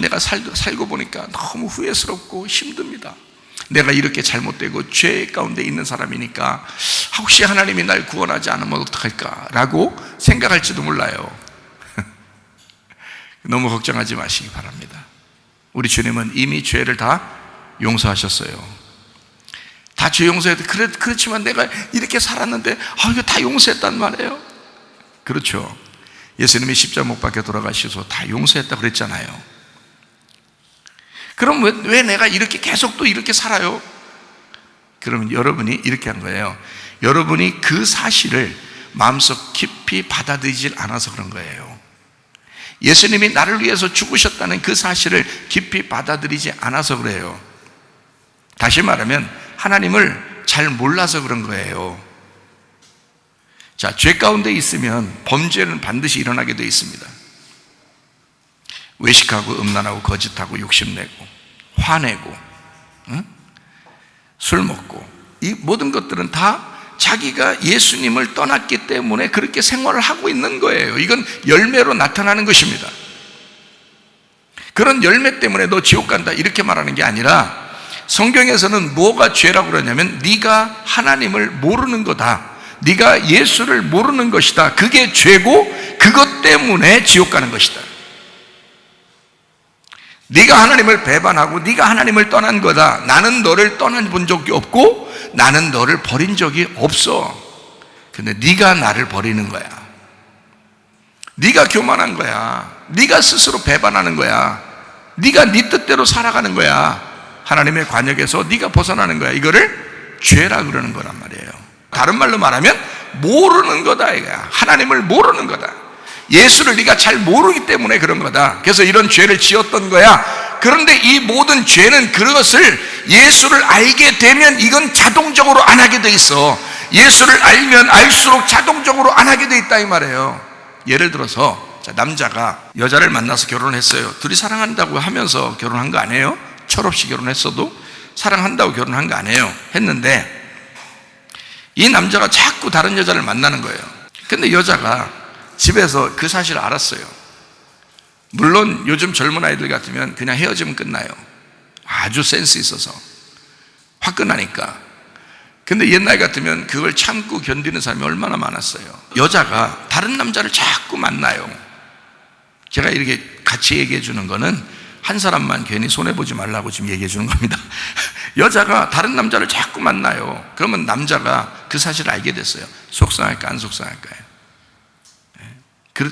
[SPEAKER 1] 내가 살고 보니까 너무 후회스럽고 힘듭니다. 내가 이렇게 잘못되고 죄 가운데 있는 사람이니까 혹시 하나님이 날 구원하지 않으면 어떡할까? 라고 생각할지도 몰라요. 너무 걱정하지 마시기 바랍니다. 우리 주님은 이미 죄를 다 용서하셨어요. 다 죄 용서해도 그렇지만 내가 이렇게 살았는데 이거 다 용서했단 말이에요. 그렇죠. 예수님이 십자가 못 박혀 돌아가셔서 다 용서했다 그랬잖아요. 그럼 왜 내가 이렇게 계속 또 이렇게 살아요? 그러면 여러분이 이렇게 한 거예요. 여러분이 그 사실을 마음속 깊이 받아들이질 않아서 그런 거예요. 예수님이 나를 위해서 죽으셨다는 그 사실을 깊이 받아들이지 않아서 그래요. 다시 말하면 하나님을 잘 몰라서 그런 거예요. 자, 죄 가운데 있으면 범죄는 반드시 일어나게 되어 있습니다. 외식하고 음란하고 거짓하고 욕심내고 화내고 술 먹고, 이 모든 것들은 다 자기가 예수님을 떠났기 때문에 그렇게 생활을 하고 있는 거예요. 이건 열매로 나타나는 것입니다. 그런 열매 때문에 너 지옥 간다 이렇게 말하는 게 아니라, 성경에서는 뭐가 죄라고 그러냐면 네가 하나님을 모르는 거다, 네가 예수를 모르는 것이다, 그게 죄고 그것 때문에 지옥 가는 것이다. 네가 하나님을 배반하고 네가 하나님을 떠난 거다. 나는 너를 떠나본 적이 없고 나는 너를 버린 적이 없어. 근데 네가 나를 버리는 거야. 네가 교만한 거야. 네가 스스로 배반하는 거야. 네가 네 뜻대로 살아가는 거야. 하나님의 관역에서 네가 벗어나는 거야. 이거를 죄라 그러는 거란 말이에요. 다른 말로 말하면 모르는 거다 이거야. 하나님을 모르는 거다. 예수를 네가 잘 모르기 때문에 그런 거다. 그래서 이런 죄를 지었던 거야. 그런데 이 모든 죄는 그것을 예수를 알게 되면 이건 자동적으로 안 하게 돼 있어. 예수를 알면 알수록 자동적으로 안 하게 돼 있다 이 말이에요. 예를 들어서 남자가 여자를 만나서 결혼을 했어요. 둘이 사랑한다고 하면서 결혼한 거 아니에요? 철없이 결혼했어도 사랑한다고 결혼한 거 아니에요? 했는데 이 남자가 자꾸 다른 여자를 만나는 거예요. 근데 여자가 집에서 그 사실을 알았어요. 물론 요즘 젊은 아이들 같으면 그냥 헤어지면 끝나요. 아주 센스 있어서 확 끝나니까. 근데 옛날 같으면 그걸 참고 견디는 사람이 얼마나 많았어요. 여자가 다른 남자를 자꾸 만나요. 제가 이렇게 같이 얘기해 주는 거는 한 사람만 괜히 손해보지 말라고 지금 얘기해 주는 겁니다. 여자가 다른 남자를 자꾸 만나요. 그러면 남자가 그 사실을 알게 됐어요. 속상할까 안 속상할까요?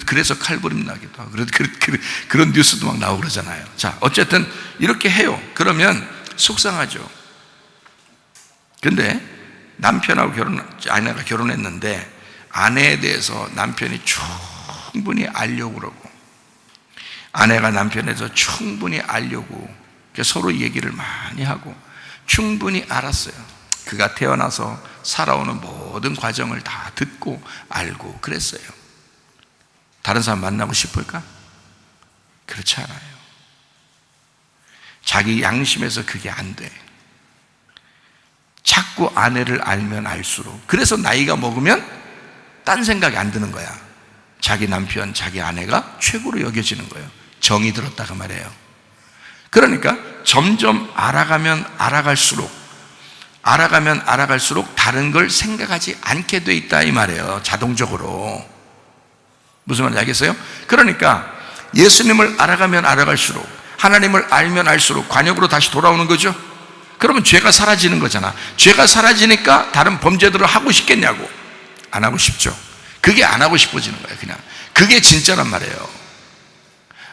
[SPEAKER 1] 그래서 칼부림 나기도 하고 그런 뉴스도 막 나오고 그러잖아요. 자, 어쨌든 이렇게 해요. 그러면 속상하죠. 근데 남편하고 아내가 결혼했는데 아내에 대해서 남편이 충분히 알려고 그러고 아내가 남편에 대해서 충분히 알려고 서로 얘기를 많이 하고 충분히 알았어요. 그가 태어나서 살아오는 모든 과정을 다 듣고 알고 그랬어요. 다른 사람 만나고 싶을까? 그렇지 않아요. 자기 양심에서 그게 안 돼. 자꾸 아내를 알면 알수록. 그래서 나이가 먹으면 딴 생각이 안 드는 거야. 자기 남편, 자기 아내가 최고로 여겨지는 거예요. 정이 들었다가 말이에요. 그러니까 점점 알아가면 알아갈수록 다른 걸 생각하지 않게 돼 있다 이 말이에요. 자동적으로. 무슨 말인지 알겠어요? 그러니까 예수님을 알아가면 알아갈수록 하나님을 알면 알수록 관역으로 다시 돌아오는 거죠. 그러면 죄가 사라지는 거잖아. 죄가 사라지니까 다른 범죄들을 하고 싶겠냐고. 안 하고 싶죠. 그게 안 하고 싶어지는 거예요. 그냥 그게 진짜란 말이에요.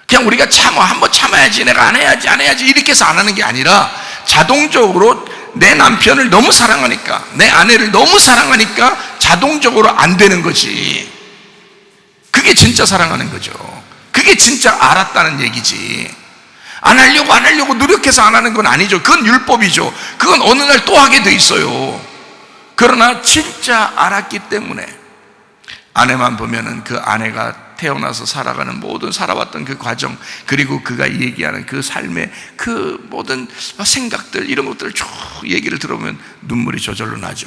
[SPEAKER 1] 그냥 우리가 한번 참아야지, 내가 안 해야지 이렇게 해서 안 하는 게 아니라 자동적으로 내 남편을 너무 사랑하니까, 내 아내를 너무 사랑하니까 자동적으로 안 되는 거지. 그게 진짜 사랑하는 거죠. 그게 진짜 알았다는 얘기지. 안 하려고 노력해서 안 하는 건 아니죠. 그건 율법이죠. 그건 어느 날 또 하게 돼 있어요. 그러나 진짜 알았기 때문에 아내만 보면은 그 아내가 태어나서 살아가는 모든 살아왔던 그 과정, 그리고 그가 얘기하는 그 삶의 그 모든 생각들, 이런 것들을 쭉 얘기를 들어보면 눈물이 저절로 나죠.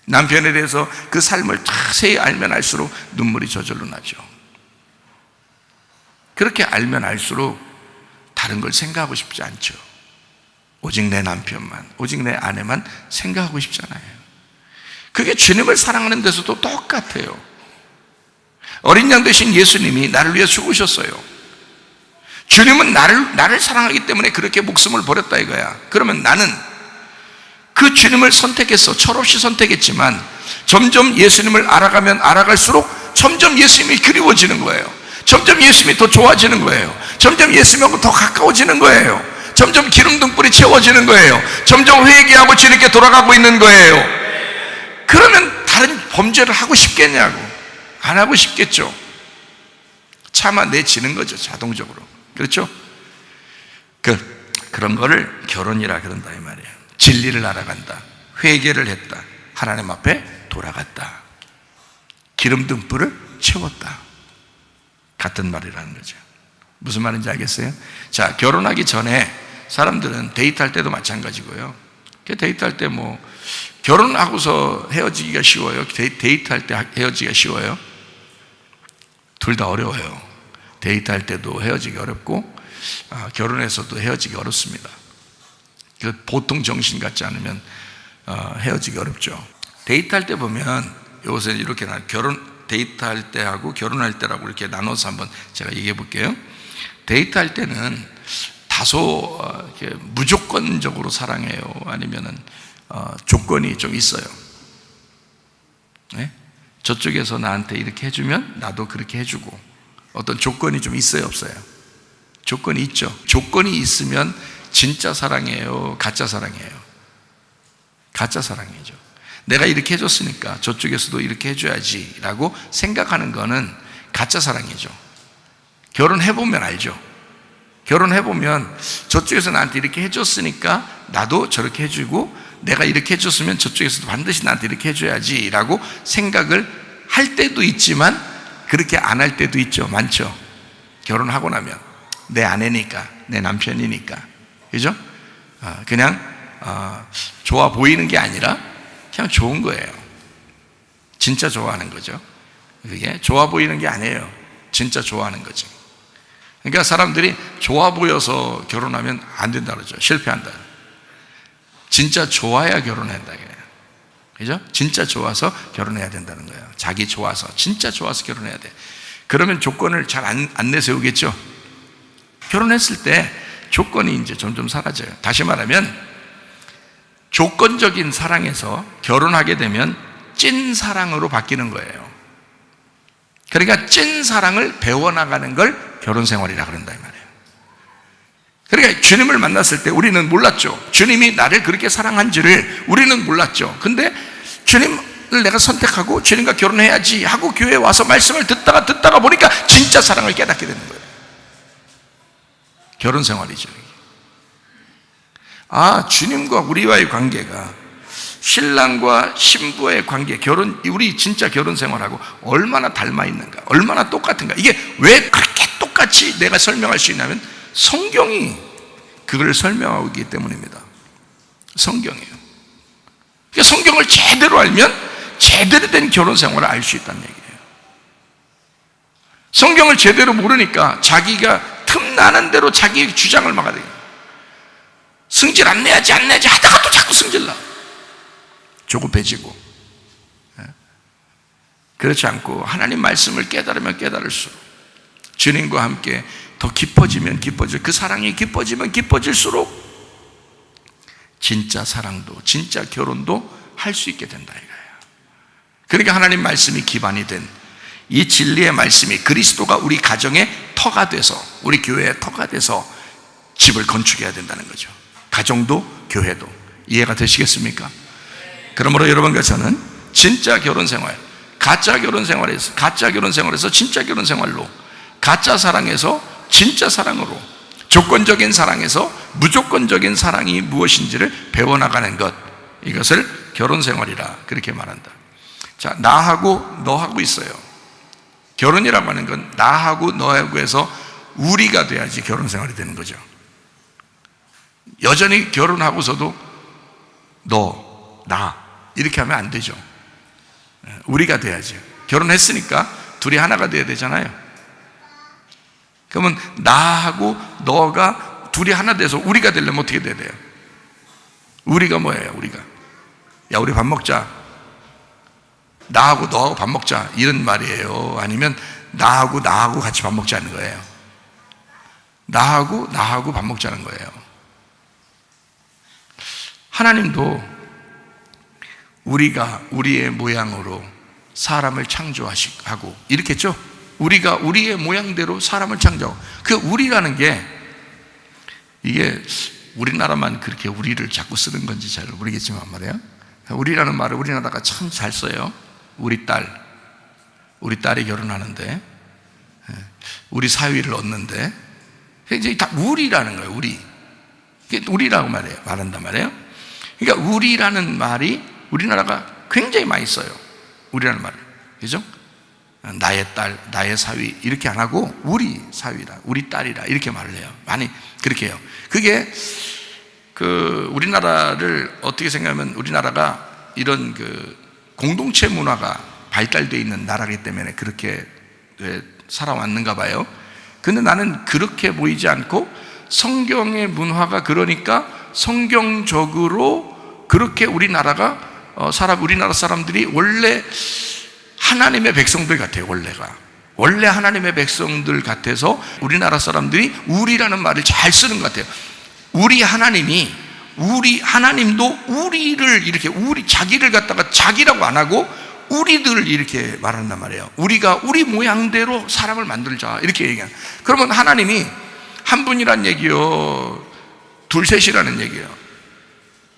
[SPEAKER 1] 남편에 대해서 그 삶을 자세히 알면 알수록 눈물이 저절로 나죠. 그렇게 알면 알수록 다른 걸 생각하고 싶지 않죠. 오직 내 남편만, 오직 내 아내만 생각하고 싶잖아요. 그게 주님을 사랑하는 데서도 똑같아요. 어린 양 되신 예수님이 나를 위해 죽으셨어요. 주님은 나를 사랑하기 때문에 그렇게 목숨을 버렸다 이거야. 그러면 나는 그 주님을 선택했어. 철없이 선택했지만 점점 예수님을 알아가면 알아갈수록 점점 예수님이 그리워지는 거예요. 점점 예수님이 더 좋아지는 거예요. 점점 예수님하고 더 가까워지는 거예요. 점점 기름등불이 채워지는 거예요. 점점 회개하고 주님께 돌아가고 있는 거예요. 그러면 다른 범죄를 하고 싶겠냐고. 안 하고 싶겠죠. 참아내지는 거죠, 자동적으로. 그렇죠? 그런 거를 결혼이라 그런다 이 말이에요. 진리를 알아간다, 회개를 했다, 하나님 앞에 돌아갔다, 기름등불을 채웠다, 같은 말이라는 거죠. 무슨 말인지 알겠어요? 자, 결혼하기 전에 사람들은 데이트할 때도 마찬가지고요. 데이트할 때 결혼하고서 헤어지기가 쉬워요? 데이트할 때 헤어지기가 쉬워요? 둘 다 어려워요. 데이트할 때도 헤어지기 어렵고 결혼해서도 헤어지기 어렵습니다. 보통 정신 같지 않으면 헤어지기 어렵죠. 데이트할 때 보면 요새 이렇게 데이트할 때하고 결혼할 때라고 이렇게 나눠서 한번 제가 얘기해 볼게요. 데이트할 때는 다소 이렇게 무조건적으로 사랑해요? 아니면은 조건이 좀 있어요? 네? 저쪽에서 나한테 이렇게 해주면 나도 그렇게 해주고, 어떤 조건이 좀 있어요, 없어요? 조건이 있죠. 조건이 있으면 진짜 사랑이에요, 가짜 사랑이에요? 가짜 사랑이죠. 내가 이렇게 해줬으니까 저쪽에서도 이렇게 해줘야지 라고 생각하는 거는 가짜 사랑이죠. 결혼해보면 알죠. 결혼해보면 저쪽에서 나한테 이렇게 해줬으니까 나도 저렇게 해주고, 내가 이렇게 해줬으면 저쪽에서도 반드시 나한테 이렇게 해줘야지 라고 생각을 할 때도 있지만 그렇게 안 할 때도 있죠. 많죠. 결혼하고 나면 내 아내니까, 내 남편이니까, 그죠? 그냥 좋아 보이는 게 아니라 그냥 좋은 거예요. 진짜 좋아하는 거죠. 그게 좋아 보이는 게 아니에요. 진짜 좋아하는 거죠. 그러니까 사람들이 좋아 보여서 결혼하면 안 된다 그러죠. 실패한다. 진짜 좋아야 결혼한다 그래요. 그죠? 진짜 좋아서 결혼해야 된다는 거예요. 자기 좋아서, 진짜 좋아서 결혼해야 돼. 그러면 조건을 잘 안 내세우겠죠? 결혼했을 때 조건이 이제 점점 사라져요. 다시 말하면 조건적인 사랑에서 결혼하게 되면 찐 사랑으로 바뀌는 거예요. 그러니까 찐 사랑을 배워나가는 걸 결혼생활이라 그런다 이 말이에요. 그러니까 주님을 만났을 때 우리는 몰랐죠. 주님이 나를 그렇게 사랑한지를 우리는 몰랐죠. 근데 주님을 내가 선택하고 주님과 결혼해야지 하고 교회에 와서 말씀을 듣다가 보니까 진짜 사랑을 깨닫게 되는 거예요. 결혼생활이죠. 주님과 우리와의 관계가, 신랑과 신부의 관계, 우리 진짜 결혼생활하고 얼마나 닮아 있는가, 얼마나 똑같은가. 이게 왜 그렇게 똑같이 내가 설명할 수 있냐면 성경이 그걸 설명하고 있기 때문입니다. 성경이에요. 그러니까 성경을 제대로 알면 제대로 된 결혼생활을 알 수 있다는 얘기예요. 성경을 제대로 모르니까 자기가 틈나는 대로 자기의 주장을 막아대요. 승질 안 내야지 하다가 또 자꾸 승질나. 조급해지고. 그렇지 않고 하나님 말씀을 깨달으면 깨달을수록, 주님과 함께 더 깊어지면 깊어질, 그 사랑이 깊어지면 깊어질수록 진짜 사랑도, 진짜 결혼도 할 수 있게 된다 이거예요. 그러니까 하나님 말씀이 기반이 된 이 진리의 말씀이 그리스도가 우리 가정의 터가 돼서, 우리 교회의 터가 돼서 집을 건축해야 된다는 거죠. 가정도 교회도. 이해가 되시겠습니까? 그러므로 여러분과 저는 진짜 결혼생활, 가짜 결혼생활에서 진짜 결혼생활로, 가짜 사랑에서 진짜 사랑으로, 조건적인 사랑에서 무조건적인 사랑이 무엇인지를 배워나가는 것, 이것을 결혼생활이라 그렇게 말한다. 자, 나하고 너하고 있어요. 결혼이라고 하는 건 나하고 너하고 해서 우리가 돼야지 결혼생활이 되는 거죠. 여전히 결혼하고서도 너, 나 이렇게 하면 안 되죠. 우리가 돼야지. 결혼했으니까 둘이 하나가 돼야 되잖아요. 그러면 나하고 너가 둘이 하나 돼서 우리가 되려면 어떻게 돼야 돼요? 우리가 뭐예요? 우리가, 야 우리 밥 먹자, 나하고 너하고 밥 먹자 이런 말이에요? 아니면 나하고 같이 밥 먹자는 거예요? 나하고 밥 먹자는 거예요. 하나님도 우리가 우리의 모양으로 사람을 창조하고 이렇게 했죠. 우리가 우리의 모양대로 사람을 창조하고, 그 우리라는 게, 이게 우리나라만 그렇게 우리를 자꾸 쓰는 건지 잘 모르겠지만 말이에요. 우리라는 말을 우리나라가 참 잘 써요. 우리 딸이 결혼하는데, 우리 사위를 얻는데, 이제 다 우리라는 거예요. 우리라고 말한단 말이에요. 그러니까 우리라는 말이 우리나라가 굉장히 많이 써요. 우리라는 말을, 그죠? 나의 딸, 나의 사위 이렇게 안 하고 우리 사위라, 우리 딸이라 이렇게 말을 해요. 많이 그렇게 해요. 그게 우리나라를 어떻게 생각하면, 우리나라가 이런 공동체 문화가 발달되어 있는 나라이기 때문에 그렇게 살아왔는가 봐요. 근데 나는 그렇게 보이지 않고 성경의 문화가 그러니까 성경적으로 그렇게 우리나라 사람들이 원래 하나님의 백성들 같아요. 원래가 원래 하나님의 백성들 같아서 우리나라 사람들이 우리라는 말을 잘 쓰는 것 같아요. 우리 하나님도 우리를 이렇게 자기를 갖다가 자기라고 안 하고 우리들 이렇게 말한단 말이에요. 우리가 우리 모양대로 사람을 만들자 이렇게 얘기해요. 그러면 하나님이 한 분이란 얘기요, 둘셋이라는 얘기예요.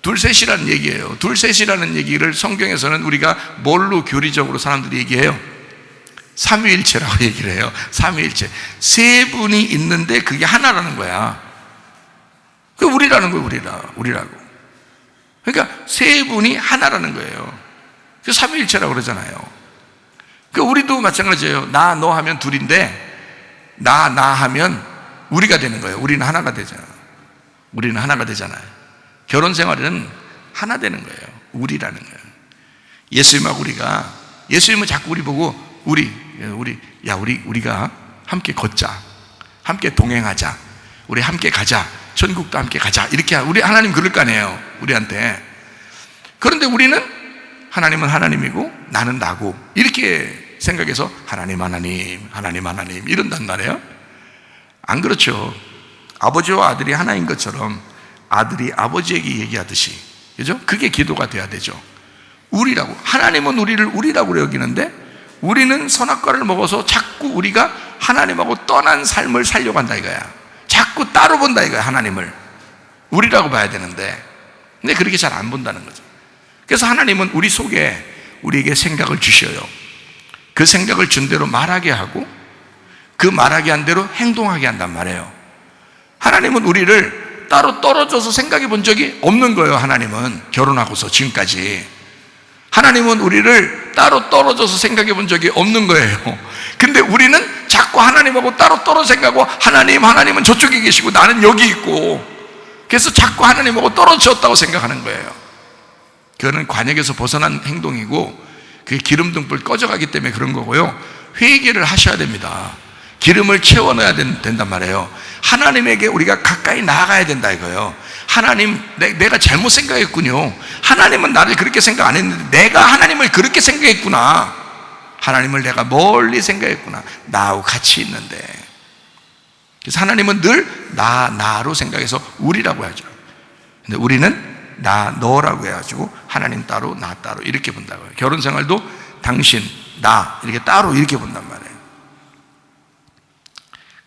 [SPEAKER 1] 둘셋이라는 얘기예요. 둘셋이라는 얘기를 성경에서는 우리가 뭘로 교리적으로 사람들이 얘기해요? 삼위일체라고 얘기를 해요. 삼위일체. 세 분이 있는데 그게 하나라는 거야. 그 우리라는 거예요. 우리라고. 그러니까 세 분이 하나라는 거예요. 그 삼위일체라고 그러잖아요. 그 우리도 마찬가지예요. 나, 너 하면 둘인데 나 하면 우리가 되는 거예요. 우리는 하나가 되잖아요. 우리는 하나가 되잖아요. 결혼 생활은 하나 되는 거예요. 우리라는 거예요. 예수님은 자꾸 우리 보고 우리가 함께 걷자, 함께 동행하자, 우리 함께 가자, 천국도 함께 가자, 이렇게 우리 하나님 그럴 거 아니에요, 우리한테. 그런데 하나님은 하나님이고 나는 나고 이렇게 생각해서 하나님 이런단 말이에요. 안 그렇죠. 아버지와 아들이 하나인 것처럼 아들이 아버지에게 얘기하듯이, 그죠? 그게 기도가 돼야 되죠. 하나님은 우리를 우리라고 여기는데 우리는 선악과를 먹어서 자꾸 우리가 하나님하고 떠난 삶을 살려고 한다 이거야. 자꾸 따로 본다 이거야. 하나님을 우리라고 봐야 되는데, 근데 그렇게 잘 안 본다는 거죠. 그래서 하나님은 우리 속에 우리에게 생각을 주셔요. 그 생각을 준 대로 말하게 하고 그 말하게 한 대로 행동하게 한단 말이에요. 하나님은 우리를 따로 떨어져서 생각해 본 적이 없는 거예요. 하나님은 결혼하고서 지금까지 하나님은 우리를 따로 떨어져서 생각해 본 적이 없는 거예요. 근데 우리는 자꾸 하나님하고 따로 떨어져 생각하고 하나님은 저쪽에 계시고 나는 여기 있고, 그래서 자꾸 하나님하고 떨어졌다고 생각하는 거예요. 그거는 관역에서 벗어난 행동이고 그게 기름등불 꺼져가기 때문에 그런 거고요. 회개를 하셔야 됩니다. 기름을 채워 넣어야 된단 말이에요. 하나님에게 우리가 가까이 나아가야 된다 이거예요. 하나님, 내가 잘못 생각했군요. 하나님은 나를 그렇게 생각 안 했는데 내가 하나님을 그렇게 생각했구나. 하나님을 내가 멀리 생각했구나. 나하고 같이 있는데. 그래서 하나님은 늘 나로 생각해서 우리라고 하죠. 근데 우리는 너라고 해가지고 하나님 따로 나 따로 이렇게 본다고요. 결혼 생활도 당신, 나 이렇게 따로 이렇게 본단 말이에요.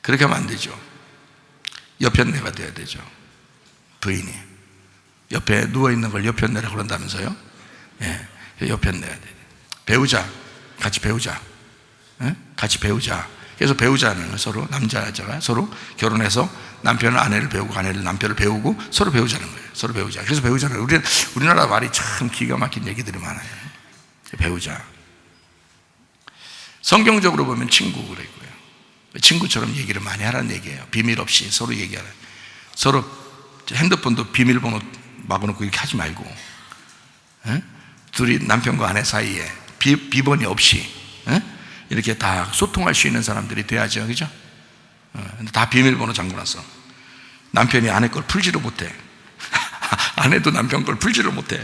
[SPEAKER 1] 그렇게 하면 안 되죠. 여편내가 돼야 되죠. 부인이 옆에 누워있는 걸 여편내라고 그런다면서요? 예, 여편내가 돼야 돼요. 배우자, 같이 배우자. 예? 같이 배우자. 그래서 배우자는 걸 서로, 남자가 서로 결혼해서 남편은 아내를 배우고 아내를 남편을 배우고 서로 배우자는 거예요. 서로 배우자. 그래서 배우자는, 우리나라 말이 참 기가 막힌 얘기들이 많아요. 배우자. 성경적으로 보면 친구 그랬고요. 친구처럼 얘기를 많이 하라는 얘기예요. 비밀 없이 서로 얘기하라. 서로 핸드폰도 비밀번호 막아놓고 이렇게 하지 말고, 에? 둘이 남편과 아내 사이에 비번이 없이 이렇게 다 소통할 수 있는 사람들이 돼야죠, 그죠? 근데 다 비밀번호 잠궈놨어. 남편이 아내 걸 풀지를 못해. 아내도 남편 걸 풀지를 못해.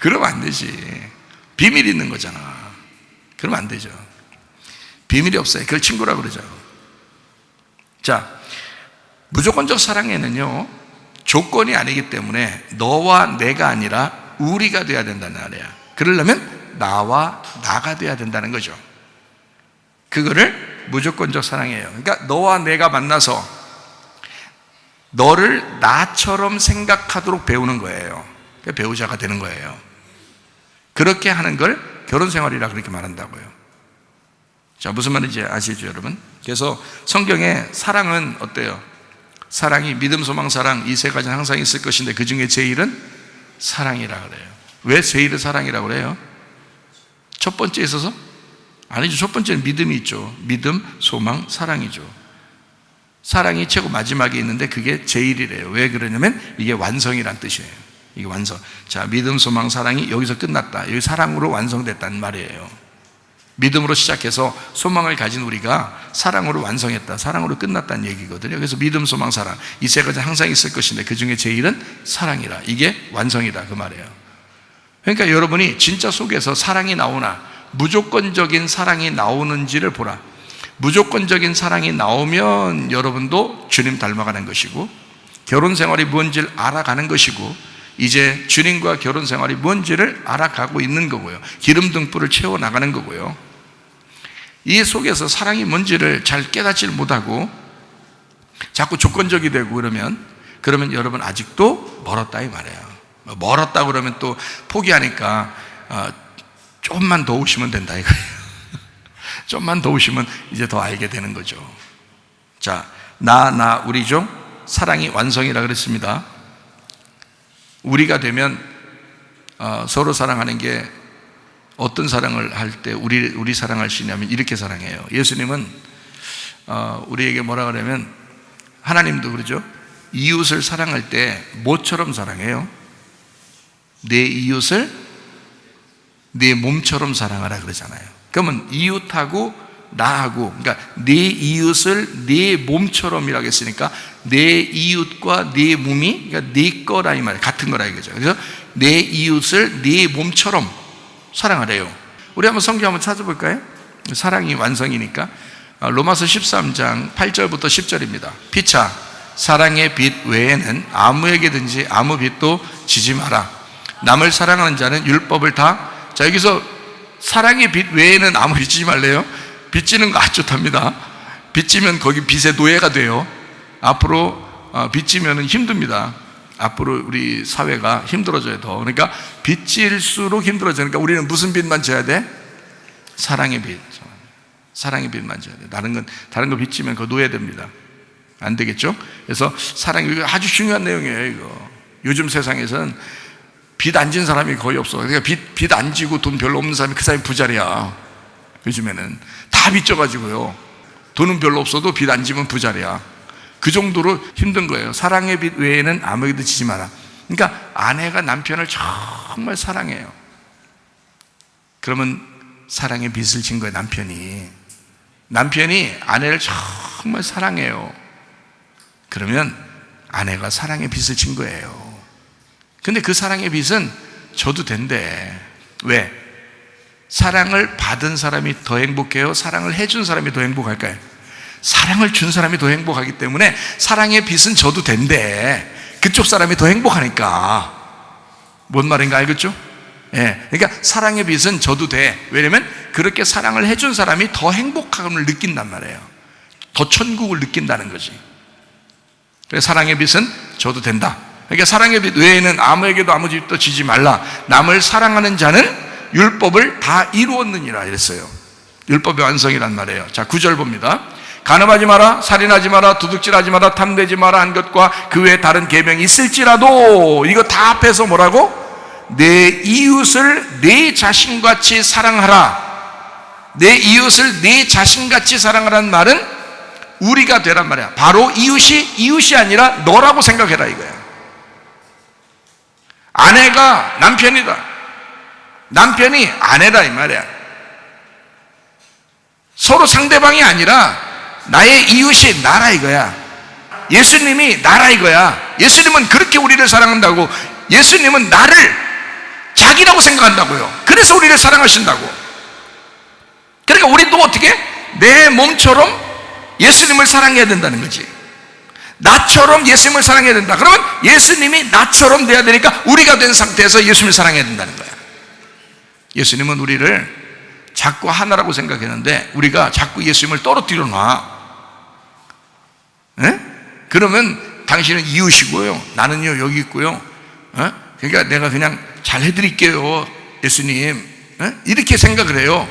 [SPEAKER 1] 그러면 안 되지. 비밀이 있는 거잖아. 그러면 안 되죠. 비밀이 없어요. 그걸 친구라고 그러죠. 자, 무조건적 사랑에는요, 조건이 아니기 때문에 너와 내가 아니라 우리가 돼야 된다는 말이야. 그러려면 나와 나가 돼야 된다는 거죠. 그거를 무조건적 사랑이에요. 그러니까 너와 내가 만나서 너를 나처럼 생각하도록 배우는 거예요. 배우자가 되는 거예요. 그렇게 하는 걸 결혼생활이라 그렇게 말한다고요. 자, 무슨 말인지 아시죠, 여러분? 그래서 성경에 사랑은 어때요? 사랑이 믿음, 소망, 사랑 이 세 가지는 항상 있을 것인데 그 중에 제일은 사랑이라 그래요. 왜 제일은 사랑이라고 그래요? 첫 번째에 있어서? 아니죠. 첫 번째는 믿음이 있죠. 믿음, 소망, 사랑이죠. 사랑이 최고 마지막에 있는데 그게 제일이래요. 왜 그러냐면 이게 완성이란 뜻이에요. 이게 완성. 자, 믿음, 소망, 사랑이 여기서 끝났다. 여기 사랑으로 완성됐다는 말이에요. 믿음으로 시작해서 소망을 가진 우리가 사랑으로 완성했다, 사랑으로 끝났다는 얘기거든요. 그래서 믿음, 소망, 사랑 이 세 가지는 항상 있을 것인데 그 중에 제일은 사랑이라. 이게 완성이다 그 말이에요. 그러니까 여러분이 진짜 속에서 사랑이 나오나 무조건적인 사랑이 나오는지를 보라. 무조건적인 사랑이 나오면 여러분도 주님 닮아가는 것이고, 결혼 생활이 뭔지를 알아가는 것이고, 이제 주님과 결혼 생활이 뭔지를 알아가고 있는 거고요. 기름 등불을 채워나가는 거고요. 이 속에서 사랑이 뭔지를 잘 깨닫지 못하고 자꾸 조건적이 되고 그러면 여러분 아직도 멀었다 이 말이에요. 멀었다 그러면 또 포기하니까 조금만 더 오시면 된다 이거예요. 좀만 더 오시면 이제 더 알게 되는 거죠. 자, 우리죠. 사랑이 완성이라 그랬습니다. 우리가 되면 서로 사랑하는 게 어떤 사랑을 할 때 우리 사랑할 수 있냐면 이렇게 사랑해요. 예수님은 우리에게 뭐라 그러면, 하나님도 그러죠. 이웃을 사랑할 때 뭐처럼 사랑해요? 내 이웃을 내 몸처럼 사랑하라 그러잖아요. 그러면 이웃하고 나하고, 그러니까 내 이웃을 내 몸처럼이라고 했으니까 내 이웃과 내 몸이, 그러니까 내 거라 이 말이에요. 같은 거라 이거죠. 그래서 내 이웃을 내 몸처럼 사랑하래요. 우리 한번 성경 한번 찾아볼까요? 사랑이 완성이니까. 로마서 13장 8절부터 10절입니다. 피차 사랑의 빛 외에는 아무에게든지 아무 빛도 지지 마라. 남을 사랑하는 자는 율법을 다. 자, 여기서 사랑의 빛 외에는 아무 빛 지지 말래요. 빚지는 거 아주 좋답니다. 빚지면 거기 빚의 노예가 돼요. 앞으로 빚지면 힘듭니다. 앞으로 우리 사회가 힘들어져요 더. 그러니까 빚질수록 힘들어지니까 우리는 무슨 빚만 져야 돼? 사랑의 빚. 사랑의 빚만 져야 돼. 다른 거 빚지면 그거 노예됩니다. 안 되겠죠? 그래서 사랑이 아주 중요한 내용이에요 이거. 요즘 세상에서는 빚 안 진 사람이 거의 없어. 그러니까 빚 안 지고 돈 별로 없는 사람이 그 사람이 부자리야. 요즘에는 다 빚져가지고요. 돈은 별로 없어도 빚 안 지면 부자리야. 그 정도로 힘든 거예요. 사랑의 빚 외에는 아무에게도 지지 마라. 그러니까 아내가 남편을 정말 사랑해요. 그러면 사랑의 빚을 진 거예요. 남편이 아내를 정말 사랑해요. 그러면 아내가 사랑의 빚을 진 거예요. 근데 그 사랑의 빚은 져도 된대. 왜? 사랑을 받은 사람이 더 행복해요? 사랑을 해준 사람이 더 행복할까요? 사랑을 준 사람이 더 행복하기 때문에 사랑의 빚은 져도 된대. 그쪽 사람이 더 행복하니까. 뭔 말인가 알겠죠? 예. 그러니까 사랑의 빚은 져도 돼. 왜냐면 그렇게 사랑을 해준 사람이 더 행복함을 느낀단 말이에요. 더 천국을 느낀다는 거지. 그래서 사랑의 빚은 져도 된다. 그러니까 사랑의 빚 외에는 아무에게도 아무 빚도 지지 말라. 남을 사랑하는 자는 율법을 다 이루었느니라 이랬어요. 율법의 완성이란 말이에요. 자, 9절 봅니다. 간음하지 마라, 살인하지 마라, 도둑질하지 마라, 탐내지 마라 한 것과 그 외에 다른 계명이 있을지라도, 이거 다 합해서 뭐라고? 내 이웃을 내 자신같이 사랑하라. 내 이웃을 내 자신같이 사랑하라는 말은 우리가 되란 말이야. 바로 이웃이 아니라 너라고 생각해라 이거야. 아내가 남편이다, 남편이 아내다 이 말이야. 서로 상대방이 아니라 나의 이웃이 나라 이거야. 예수님이 나라 이거야. 예수님은 그렇게 우리를 사랑한다고. 예수님은 나를 자기라고 생각한다고요. 그래서 우리를 사랑하신다고. 그러니까 우리도 어떻게? 내 몸처럼 예수님을 사랑해야 된다는 거지. 나처럼 예수님을 사랑해야 된다. 그러면 예수님이 나처럼 돼야 되니까 우리가 된 상태에서 예수님을 사랑해야 된다는 거야. 예수님은 우리를 자꾸 하나라고 생각했는데 우리가 자꾸 예수님을 떨어뜨려 놔. 에? 그러면 당신은 이웃이고요, 나는요 여기 있고요. 그러니까 내가 그냥 잘 해드릴게요 예수님, 이렇게 생각을 해요.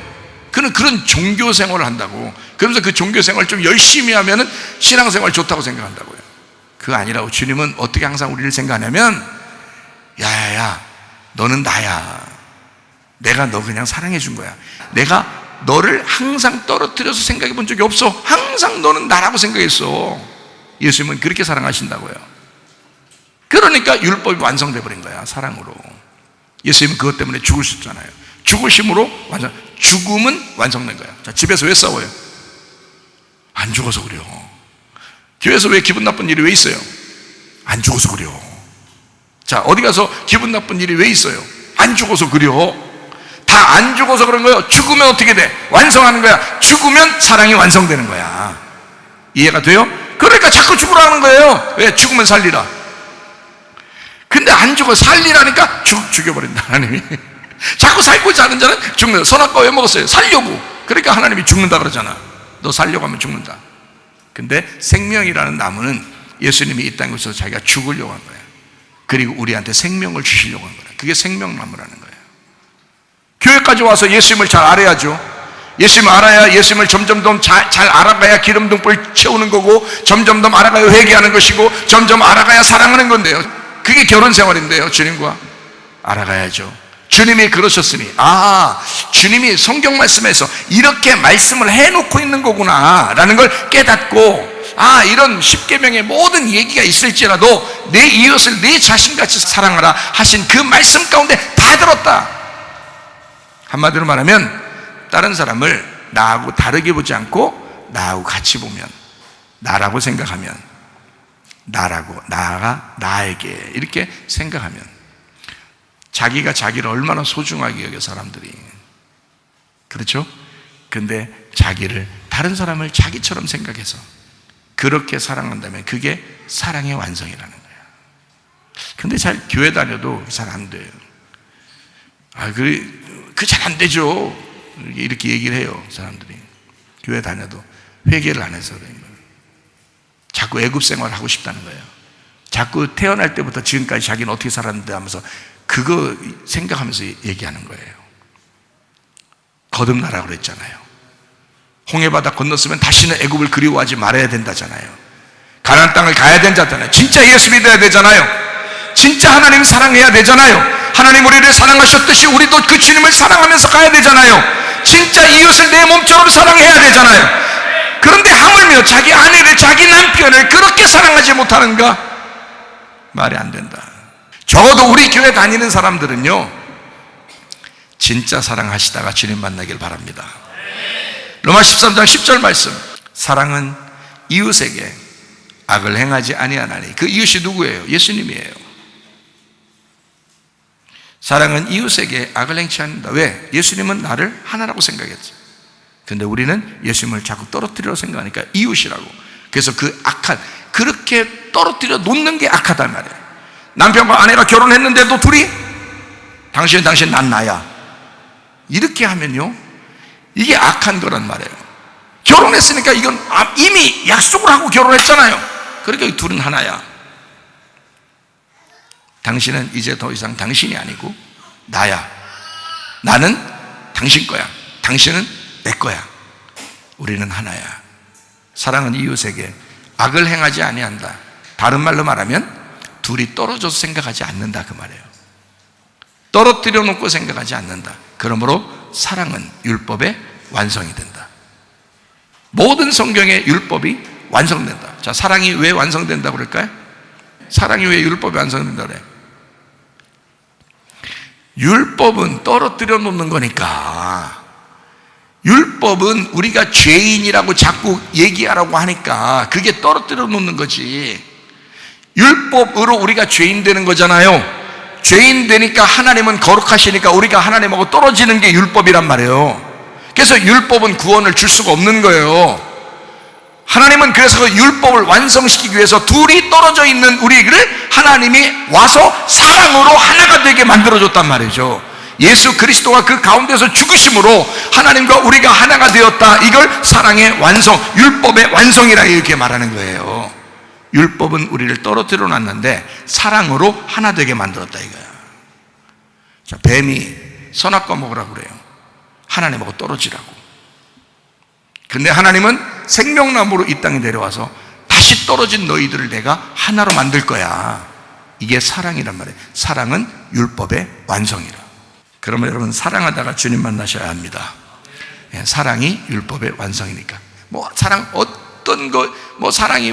[SPEAKER 1] 그런 종교 생활을 한다고. 그러면서 그 종교 생활을 좀 열심히 하면은 신앙생활 좋다고 생각한다고요. 그거 아니라고. 주님은 어떻게 항상 우리를 생각하냐면, 야야야 너는 나야. 내가 너 그냥 사랑해 준 거야. 내가 너를 항상 떨어뜨려서 생각해 본 적이 없어. 항상 너는 나라고 생각했어. 예수님은 그렇게 사랑하신다고요. 그러니까 율법이 완성돼 버린 거야, 사랑으로. 예수님은 그것 때문에 죽으셨잖아요. 죽으심으로 완성. 죽음은 완성된 거야. 자, 집에서 왜 싸워요? 안 죽어서 그래요. 교회에서 왜 기분 나쁜 일이 왜 있어요? 안 죽어서 그래요. 자, 어디 가서 기분 나쁜 일이 왜 있어요? 안 죽어서 그래요. 다 안 죽어서 그런 거예요. 죽으면 어떻게 돼? 완성하는 거야. 죽으면 사랑이 완성되는 거야. 이해가 돼요? 그러니까 자꾸 죽으라는 거예요. 왜? 죽으면 살리라. 근데 안 죽어 살리라니까 죽여버린다 하나님이. 자꾸 살고자 하는 자는 죽는다. 선악과 왜 먹었어요? 살려고. 그러니까 하나님이 죽는다 그러잖아. 너 살려고 하면 죽는다. 근데 생명이라는 나무는 예수님이 이 땅에서 자기가 죽으려고 한 거야. 그리고 우리한테 생명을 주시려고 한 거야. 그게 생명나무라는 거예요. 교회까지 와서 예수님을 잘 알아야죠. 예수님을 알아야 예수님을 점점 더 잘 알아가야 기름등불 채우는 거고, 점점 더 알아가야 회개하는 것이고, 점점 알아가야 사랑하는 건데요. 그게 결혼 생활인데요. 주님과 알아가야죠. 주님이 그러셨으니, 주님이 성경 말씀에서 이렇게 말씀을 해놓고 있는 거구나 라는 걸 깨닫고, 이런 십계명의 모든 얘기가 있을지라도 내 이웃을 내 자신같이 사랑하라 하신 그 말씀 가운데 다 들었다. 한마디로 말하면 다른 사람을 나하고 다르게 보지 않고 나하고 같이 보면, 나라고 생각하면, 나가 나에게 이렇게 생각하면, 자기가 자기를 얼마나 소중하게 여겨 사람들이. 그렇죠? 근데 자기를, 다른 사람을 자기처럼 생각해서 그렇게 사랑한다면 그게 사랑의 완성이라는 거예요. 근데 잘 교회 다녀도 잘 안 돼요. 그 잘 안 되죠. 이렇게 얘기를 해요. 사람들이 교회 다녀도 회개를 안 해서 그래요. 자꾸 애굽 생활을 하고 싶다는 거예요. 자꾸 태어날 때부터 지금까지 자기는 어떻게 살았는데 하면서 그거 생각하면서 얘기하는 거예요. 거듭나라고 그랬잖아요. 홍해바다 건넜으면 다시는 애굽을 그리워하지 말아야 된다잖아요. 가나안 땅을 가야 된다잖아요. 진짜 예수 믿어야 되잖아요. 진짜 하나님 사랑해야 되잖아요. 하나님 우리를 사랑하셨듯이 우리도 그 주님을 사랑하면서 가야 되잖아요. 진짜 이웃을 내 몸처럼 사랑해야 되잖아요. 그런데 하물며 자기 아내를, 자기 남편을 그렇게 사랑하지 못하는가? 말이 안 된다. 적어도 우리 교회 다니는 사람들은요, 진짜 사랑하시다가 주님 만나길 바랍니다. 로마 13장 10절 말씀, 사랑은 이웃에게 악을 행하지 아니하나니. 그 이웃이 누구예요? 예수님이에요. 사랑은 이웃에게 악을 행치 않는다. 왜? 예수님은 나를 하나라고 생각했지. 근데 우리는 예수님을 자꾸 떨어뜨리려고 생각하니까 이웃이라고. 그래서 그 악한, 그렇게 떨어뜨려 놓는 게 악하단 말이에요. 남편과 아내가 결혼했는데도 둘이 당신은 당신, 난 나야, 이렇게 하면요, 이게 악한 거란 말이에요. 결혼했으니까 이건 이미 약속을 하고 결혼했잖아요. 그러니까 둘은 하나야. 당신은 이제 더 이상 당신이 아니고 나야. 나는 당신 거야. 당신은 내 거야. 우리는 하나야. 사랑은 이웃에게 악을 행하지 아니한다. 다른 말로 말하면 둘이 떨어져서 생각하지 않는다, 그 말이에요. 떨어뜨려 놓고 생각하지 않는다. 그러므로 사랑은 율법의 완성이 된다. 모든 성경의 율법이 완성된다. 자, 사랑이 왜 완성된다고 그럴까요? 사랑이 왜 율법이 완성된다고 그래요? 율법은 떨어뜨려 놓는 거니까. 율법은 우리가 죄인이라고 자꾸 얘기하라고 하니까 그게 떨어뜨려 놓는 거지. 율법으로 우리가 죄인 되는 거잖아요. 죄인 되니까 하나님은 거룩하시니까 우리가 하나님하고 떨어지는 게 율법이란 말이에요. 그래서 율법은 구원을 줄 수가 없는 거예요. 하나님은 그래서 그 율법을 완성시키기 위해서 둘이 떨어져 있는 우리를 하나님이 와서 사랑으로 하나가 되게 만들어줬단 말이죠. 예수 그리스도가 그 가운데서 죽으심으로 하나님과 우리가 하나가 되었다. 이걸 사랑의 완성, 율법의 완성이라 이렇게 말하는 거예요. 율법은 우리를 떨어뜨려 놨는데 사랑으로 하나 되게 만들었다 이거야. 자, 뱀이 선악과 먹으라고 그래요. 하나님하고 떨어지라고. 근데 하나님은 생명나무로 이 땅에 내려와서 다시 떨어진 너희들을 내가 하나로 만들 거야. 이게 사랑이란 말이에요. 사랑은 율법의 완성이라. 그러면 여러분, 사랑하다가 주님 만나셔야 합니다. 사랑이 율법의 완성이니까. 사랑 어떤 사랑이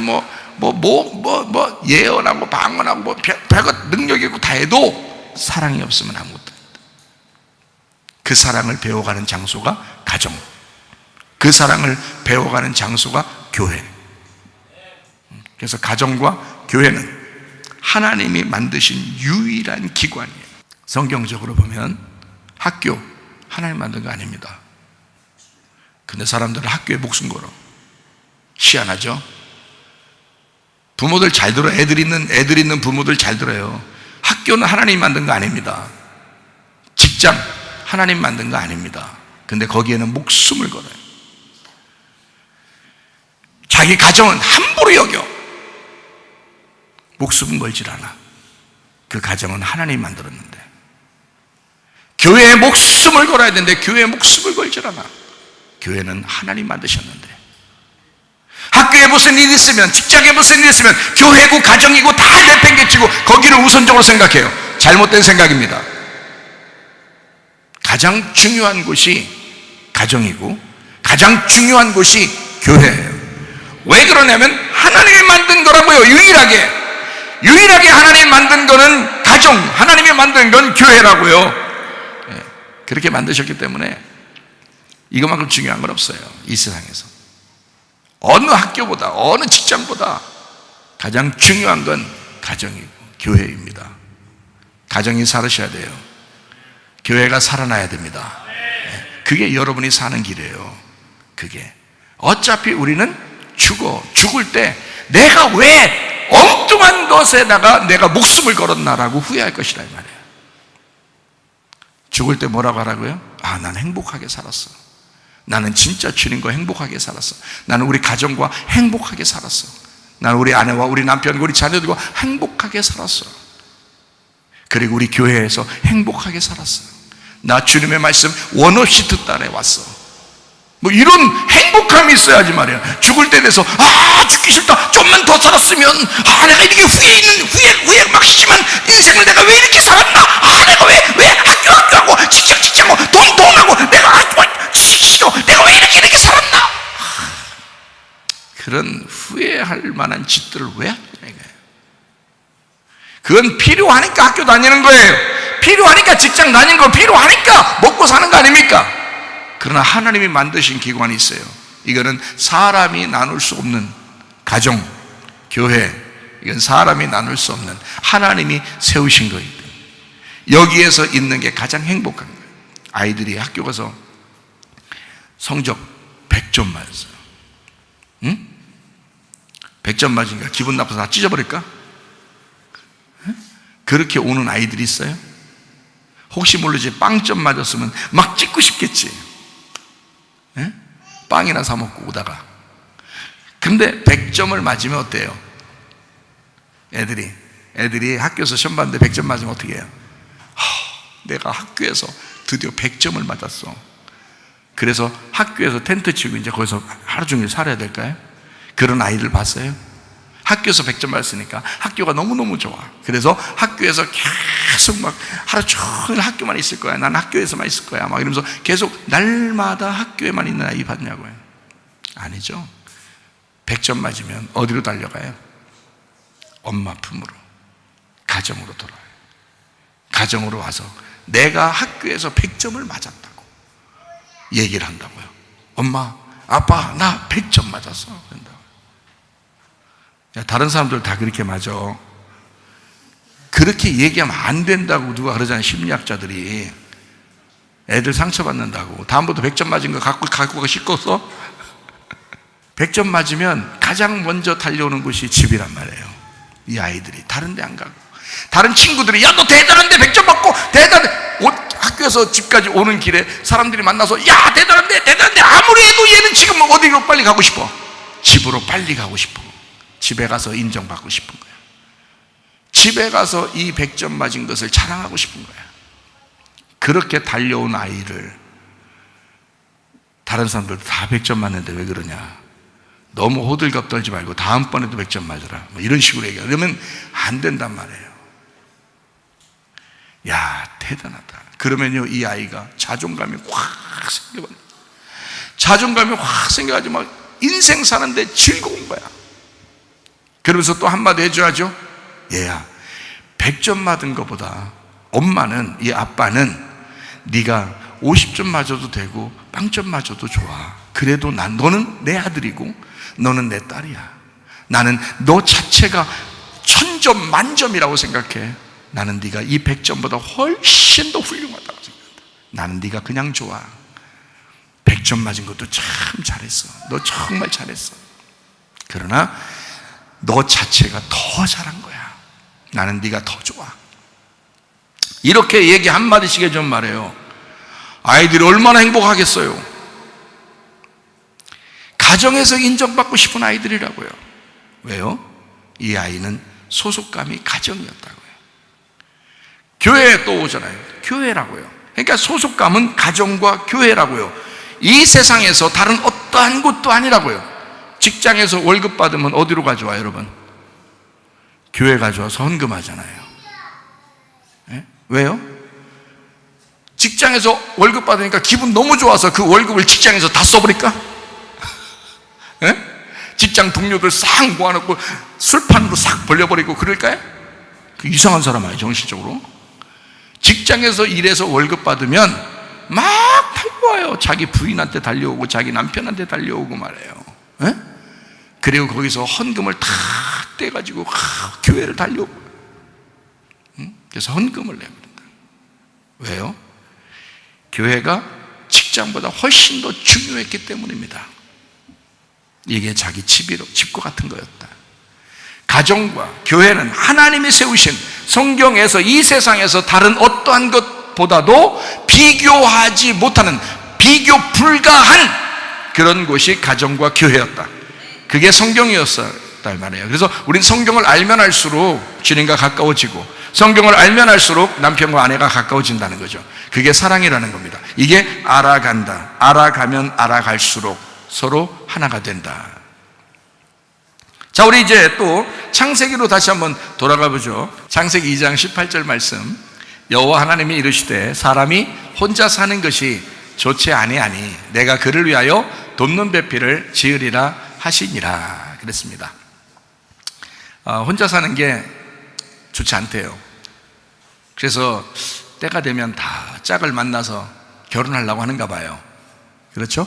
[SPEAKER 1] 예언하고 방언하고 별것 능력이 있고 다 해도 사랑이 없으면 아무것도 아니다. 그 사랑을 배워가는 장소가 가정, 그 사랑을 배워가는 장소가 교회. 그래서 가정과 교회는 하나님이 만드신 유일한 기관이에요. 성경적으로 보면 학교, 하나님 만든 거 아닙니다. 근데 사람들은 학교에 목숨 걸어. 희한하죠? 부모들 잘 들어. 애들 있는 부모들 잘 들어요. 학교는 하나님 만든 거 아닙니다. 직장 하나님 만든 거 아닙니다. 근데 거기에는 목숨을 걸어요. 자기 가정은 함부로 여겨. 목숨은 걸질 않아. 그 가정은 하나님 만들었는데. 교회에 목숨을 걸어야 되는데 교회에 목숨을 걸질 않아. 교회는 하나님 만드셨는데. 학교에 무슨 일이 있으면, 직장에 무슨 일이 있으면 교회고 가정이고 다 내팽개치고 거기를 우선적으로 생각해요. 잘못된 생각입니다. 가장 중요한 곳이 가정이고 가장 중요한 곳이 교회예요. 왜 그러냐면 하나님이 만든 거라고요. 유일하게 하나님 만든 거는 가정, 하나님이 만든 건 교회라고요. 그렇게 만드셨기 때문에 이것만큼 중요한 건 없어요. 이 세상에서 어느 학교보다 어느 직장보다 가장 중요한 건 가정이고 교회입니다. 가정이 살으셔야 돼요. 교회가 살아나야 됩니다. 그게 여러분이 사는 길이에요. 그게 어차피 우리는 죽을 때 내가 왜 엉뚱한 것에다가 내가 목숨을 걸었나라고 후회할 것이라 이 말이에요. 죽을 때 뭐라고 하라고요? 아, 난 행복하게 살았어. 나는 진짜 주님과 행복하게 살았어. 나는 우리 가정과 행복하게 살았어. 나는 우리 아내와 우리 남편과 우리 자녀들과 행복하게 살았어. 그리고 우리 교회에서 행복하게 살았어. 나 주님의 말씀 원 없이 듣다 해왔어. 뭐 이런 행복함이 있어야지 말이야. 죽을 때 돼서 죽기 싫다, 좀만 더 살았으면, 내가 이렇게 후회 막 심한 인생을 내가 왜 이렇게 살았나, 내가 왜 학교하고 직장하고 돈하고 내가 싫어, 내가 왜 이렇게 살았나. 그런 후회할 만한 짓들을 왜 하냐 이거예요. 그건 필요하니까 학교 다니는 거예요. 필요하니까 직장 다니는 거, 필요하니까 먹고 사는 거 아닙니까? 그러나 하나님이 만드신 기관이 있어요. 이거는 사람이 나눌 수 없는 가정, 교회, 이건 사람이 나눌 수 없는 하나님이 세우신 거예요. 여기에서 있는 게 가장 행복한 거예요. 아이들이 학교 가서 성적 100점 맞았어요. 응? 100점 맞으니까 기분 나빠서 다 찢어버릴까? 그렇게 오는 아이들이 있어요? 혹시 모르지 빵점 맞았으면 막 찍고 싶겠지. 빵이나 사 먹고 오다가. 근데 100점을 맞으면 어때요? 애들이 학교에서 시험 봤는데 100점 맞으면 어떻게 해요? 내가 학교에서 드디어 100점을 맞았어. 그래서 학교에서 텐트 치고 이제 거기서 하루 종일 살아야 될까요? 그런 아이들 봤어요? 학교에서 100점 맞았으니까 학교가 너무너무 좋아. 그래서 학교에서 계속 막 하루 종일 학교만 있을 거야. 난 학교에서만 있을 거야. 막 이러면서 계속 날마다 학교에만 있는 아이 봤냐고요? 아니죠. 100점 맞으면 어디로 달려가요? 엄마 품으로, 가정으로 돌아와요. 가정으로 와서 내가 학교에서 100점을 맞았다고 얘기를 한다고요. 엄마, 아빠, 나 100점 맞았어. 다른 사람들 다 그렇게 맞아. 그렇게 얘기하면 안 된다고 누가 그러잖아요. 심리학자들이. 애들 상처받는다고. 다음부터 100점 맞은 거 갖고 가 씻고서 100점 맞으면 가장 먼저 달려오는 곳이 집이란 말이에요. 이 아이들이 다른 데 안 가고. 다른 친구들이 야, 너 대단한데 100점 받고 대단해. 학교에서 집까지 오는 길에 사람들이 만나서 야, 대단한데 아무리 해도 얘는 지금 어디로 빨리 가고 싶어? 집으로 빨리 가고 싶어. 집에 가서 인정받고 싶은 거야. 집에 가서 이 100점 맞은 것을 자랑하고 싶은 거야. 그렇게 달려온 아이를 다른 사람들도 다 100점 맞는데 왜 그러냐? 너무 호들갑 떨지 말고 다음번에도 100점 맞으라. 뭐 이런 식으로 얘기해. 그러면 안 된단 말이에요. 야, 대단하다. 그러면요, 이 아이가 자존감이 확 생겨버려. 자존감이 확 생겨가지고 막 인생 사는데 즐거운 거야. 그러면서 또 한마디 해줘야죠. 얘야, 100점 맞은 것보다 엄마는, 이 아빠는 네가 50점 맞아도 되고 빵점 맞아도 좋아. 그래도 너는 내 아들이고 너는 내 딸이야. 나는 너 자체가 1000점 만점이라고 생각해. 나는 네가 이 100점보다 훨씬 더 훌륭하다고 생각한다. 나는 네가 그냥 좋아. 100점 맞은 것도 참 잘했어. 너 정말 잘했어. 그러나 너 자체가 더 잘한 거야. 나는 네가 더 좋아. 이렇게 얘기 한마디씩 해좀 말해요. 아이들이 얼마나 행복하겠어요. 가정에서 인정받고 싶은 아이들이라고요. 왜요? 이 아이는 소속감이 가정이었다고요. 교회에 또 오잖아요. 교회라고요. 그러니까 소속감은 가정과 교회라고요. 이 세상에서 다른 어떠한 곳도 아니라고요. 직장에서 월급 받으면 어디로 가져와요, 여러분? 교회 가져와서 헌금하잖아요. 네? 왜요? 직장에서 월급 받으니까 기분 너무 좋아서 그 월급을 직장에서 다 써버릴까? 네? 직장 동료들 싹 모아놓고 술판으로 싹 벌려버리고 그럴까요? 그 이상한 사람 아니에요, 정신적으로. 직장에서 일해서 월급 받으면 막 달려와요. 자기 부인한테 달려오고 자기 남편한테 달려오고 말해요. 네? 그리고 거기서 헌금을 다 떼가지고 교회를 달려오고. 그래서 헌금을 내버린다. 왜요? 교회가 직장보다 훨씬 더 중요했기 때문입니다. 이게 자기 집과 같은 거였다. 가정과 교회는 하나님이 세우신 성경에서 이 세상에서 다른 어떠한 것보다도 비교하지 못하는, 비교 불가한 그런 곳이 가정과 교회였다. 그게 성경이었다 말이에요. 그래서 우린 성경을 알면 알수록 주님과 가까워지고, 성경을 알면 알수록 남편과 아내가 가까워진다는 거죠. 그게 사랑이라는 겁니다. 이게 알아간다. 알아가면 알아갈수록 서로 하나가 된다. 자, 우리 이제 또 창세기로 다시 한번 돌아가 보죠. 창세기 2장 18절 말씀. 여호와 하나님이 이르시되 사람이 혼자 사는 것이 좋지 아니하니 내가 그를 위하여 돕는 배필을 지으리라 하시니라 그랬습니다. 혼자 사는 게 좋지 않대요. 그래서 때가 되면 다 짝을 만나서 결혼하려고 하는가 봐요. 그렇죠?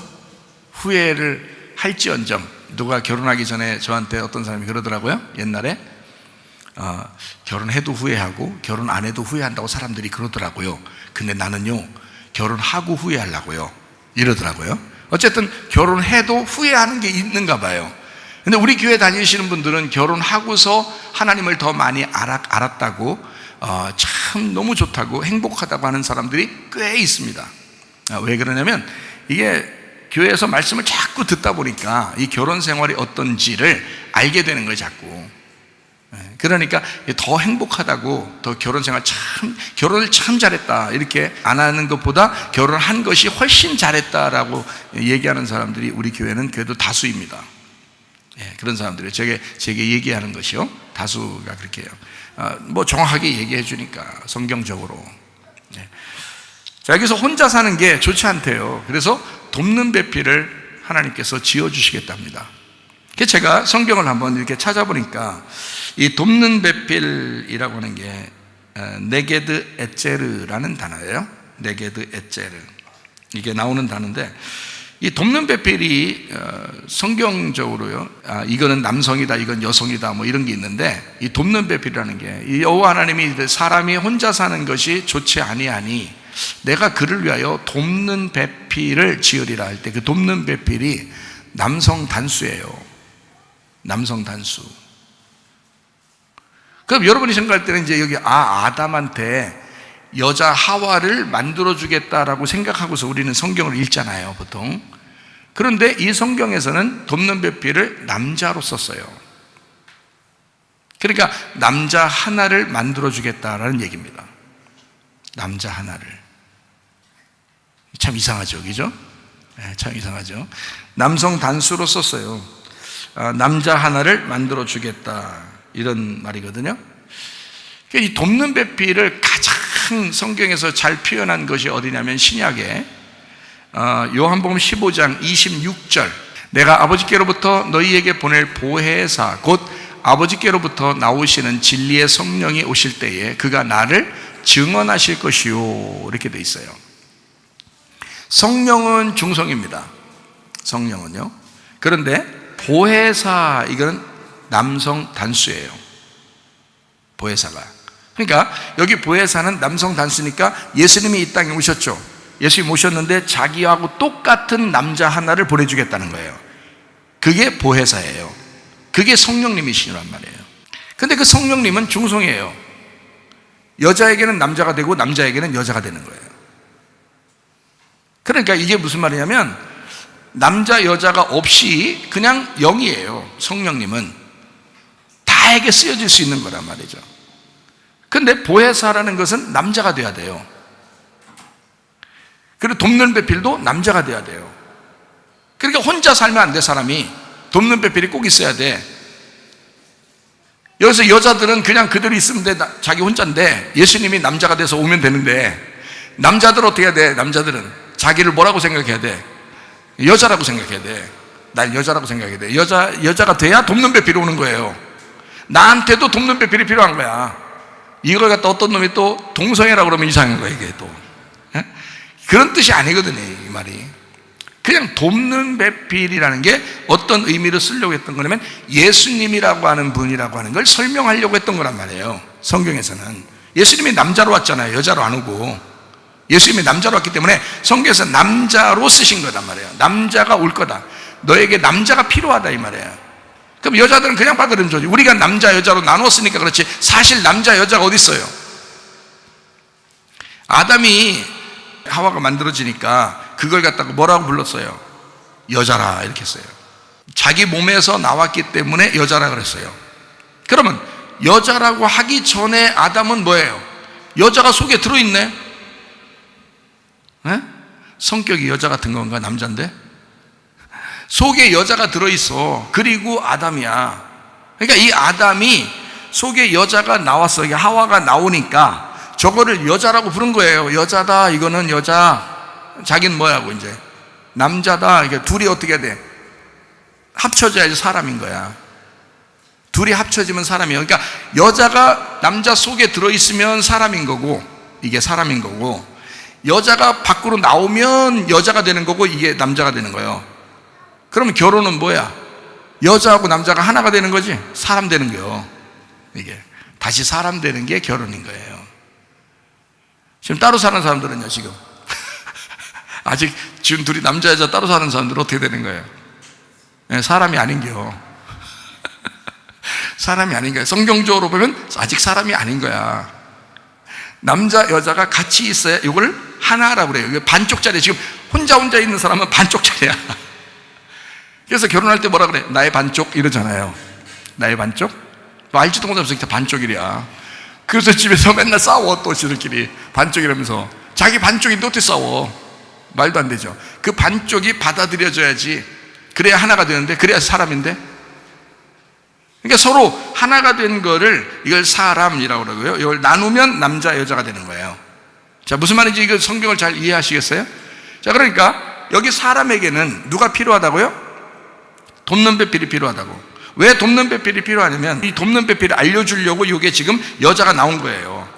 [SPEAKER 1] 후회를 할지언정, 누가 결혼하기 전에 저한테 어떤 사람이 그러더라고요. 옛날에 결혼해도 후회하고 결혼 안 해도 후회한다고 사람들이 그러더라고요. 근데 나는요, 결혼하고 후회하려고요 이러더라고요. 어쨌든 결혼해도 후회하는 게 있는가 봐요. 근데 우리 교회 다니시는 분들은 결혼하고서 하나님을 더 많이 알았다고, 참 너무 좋다고 행복하다고 하는 사람들이 꽤 있습니다. 왜 그러냐면 이게 교회에서 말씀을 자꾸 듣다 보니까 이 결혼 생활이 어떤지를 알게 되는 거예요, 자꾸. 그러니까 더 행복하다고, 더 결혼을 참 잘했다 이렇게 안 하는 것보다 결혼한 것이 훨씬 잘했다라고 얘기하는 사람들이 우리 교회는 그래도 다수입니다. 그런 사람들이 제게 얘기하는 것이요, 다수가 그렇게 해요. 뭐 정확하게 얘기해 주니까 성경적으로. 자, 여기서 혼자 사는 게 좋지 않대요. 그래서 돕는 배필을 하나님께서 지어주시겠답니다. 제가 성경을 한번 이렇게 찾아보니까 이 돕는 배필이라고 하는 게 네게드 에체르라는 단어예요. 네게드 에체르, 이게 나오는 단어인데, 이 돕는 배필이 성경적으로요, 이거는 남성이다, 이건 여성이다, 뭐 이런 게 있는데, 이 돕는 배필이라는 게 여호와 하나님이 사람이 혼자 사는 것이 좋지 아니하니 내가 그를 위하여 돕는 배필을 지으리라 할 때, 그 돕는 배필이 남성 단수예요. 남성 단수. 그럼 여러분이 생각할 때는 이제 여기 아담한테 여자 하와를 만들어주겠다라고 생각하고서 우리는 성경을 읽잖아요, 보통. 그런데 이 성경에서는 돕는 배필을 남자로 썼어요. 그러니까 남자 하나를 만들어주겠다라는 얘기입니다. 남자 하나를. 참 이상하죠, 그죠? 참 이상하죠. 남성 단수로 썼어요. 남자 하나를 만들어주겠다, 이런 말이거든요. 이 돕는 배필을 가장 성경에서 잘 표현한 것이 어디냐면 신약에 요한복음 15장 26절, 내가 아버지께로부터 너희에게 보낼 보혜사 곧 아버지께로부터 나오시는 진리의 성령이 오실 때에 그가 나를 증언하실 것이요, 이렇게 돼 있어요. 성령은 중성입니다. 성령은요. 그런데 보혜사, 이거는 남성 단수예요. 보혜사가. 그러니까 여기 보혜사는 남성 단수니까 예수님이 이 땅에 오셨죠. 예수님이 오셨는데 자기하고 똑같은 남자 하나를 보내주겠다는 거예요. 그게 보혜사예요. 그게 성령님이시란 말이에요. 근데 그 성령님은 중성이에요. 여자에게는 남자가 되고 남자에게는 여자가 되는 거예요. 그러니까 이게 무슨 말이냐면 남자 여자가 없이 그냥 영이에요. 성령님은 다에게 쓰여질 수 있는 거란 말이죠. 근데 보혜사라는 것은 남자가 돼야 돼요. 그리고 돕는 배필도 남자가 돼야 돼요. 그러니까 혼자 살면 안 돼. 사람이 돕는 배필이 꼭 있어야 돼. 여기서 여자들은 그냥 그대로 있으면 돼. 자기 혼자인데 예수님이 남자가 돼서 오면 되는데, 남자들은 어떻게 해야 돼? 남자들은 자기를 뭐라고 생각해야 돼? 여자라고 생각해야 돼. 날 여자라고 생각해야 돼. 여자가 돼야 돕는 배필이 오는 거예요. 나한테도 돕는 배필이 필요한 거야. 이걸 갖다 어떤 놈이 또 동성애라고 그러면 이상한 거야. 이게 또 그런 뜻이 아니거든요. 이 말이 그냥 돕는 배필이라는 게 어떤 의미로 쓰려고 했던 거냐면 예수님이라고 하는 분이라고 하는 걸 설명하려고 했던 거란 말이에요. 성경에서는 예수님이 남자로 왔잖아요. 여자로 안 오고. 예수님이 남자로 왔기 때문에 성경에서 남자로 쓰신 거란 말이에요. 남자가 올 거다. 너에게 남자가 필요하다 이 말이에요. 그럼 여자들은 그냥 받아들이는 거지. 우리가 남자 여자로 나눴으니까 그렇지, 사실 남자 여자가 어디 있어요? 아담이 하와가 만들어지니까 그걸 갖다가 뭐라고 불렀어요? 여자라 이렇게 했어요. 자기 몸에서 나왔기 때문에 여자라 그랬어요. 그러면 여자라고 하기 전에 아담은 뭐예요? 여자가 속에 들어있네. 에? 성격이 여자 같은 건가? 남자인데? 속에 여자가 들어있어. 그리고 아담이야. 그러니까 이 아담이 속에 여자가 나왔어. 이게 하와가 나오니까 저거를 여자라고 부른 거예요. 여자다, 이거는 여자. 자기는 뭐야고 이제 남자다. 이게 둘이 어떻게 돼? 합쳐져야지 사람인 거야. 둘이 합쳐지면 사람이에요. 그러니까 여자가 남자 속에 들어있으면 사람인 거고, 이게 사람인 거고, 여자가 밖으로 나오면 여자가 되는 거고, 이게 남자가 되는 거예요. 그러면 결혼은 뭐야? 여자하고 남자가 하나가 되는 거지. 사람 되는 거예요. 이게 다시 사람 되는 게 결혼인 거예요. 지금 따로 사는 사람들은요, 지금 아직 지금 둘이 남자 여자 따로 사는 사람들은 어떻게 되는 거예요? 네, 사람이 아닌겨. 사람이 아닌 거야. 성경적으로 보면 아직 사람이 아닌 거야. 남자 여자가 같이 있어야 이걸 하나라고 그래요. 이게 반쪽짜리. 지금 혼자 있는 사람은 반쪽짜리야. 그래서 결혼할 때 뭐라 그래? 나의 반쪽 이러잖아요. 나의 반쪽? 너 알지도 못하면서 반쪽이랴. 그래서 집에서 맨날 싸워. 또 지들끼리 반쪽이라면서. 자기 반쪽인데 어떻게 싸워? 말도 안 되죠. 그 반쪽이 받아들여져야지. 그래야 하나가 되는데, 그래야 사람인데. 그러니까 서로 하나가 된 거를 이걸 사람이라고 그러고요. 이걸 나누면 남자 여자가 되는 거예요. 자, 무슨 말인지 이거 성경을 잘 이해하시겠어요? 자, 그러니까 여기 사람에게는 누가 필요하다고요? 돕는 배필이 필요하다고. 왜 돕는 배필이 필요하냐면 이 돕는 배필을 알려주려고 이게 지금 여자가 나온 거예요.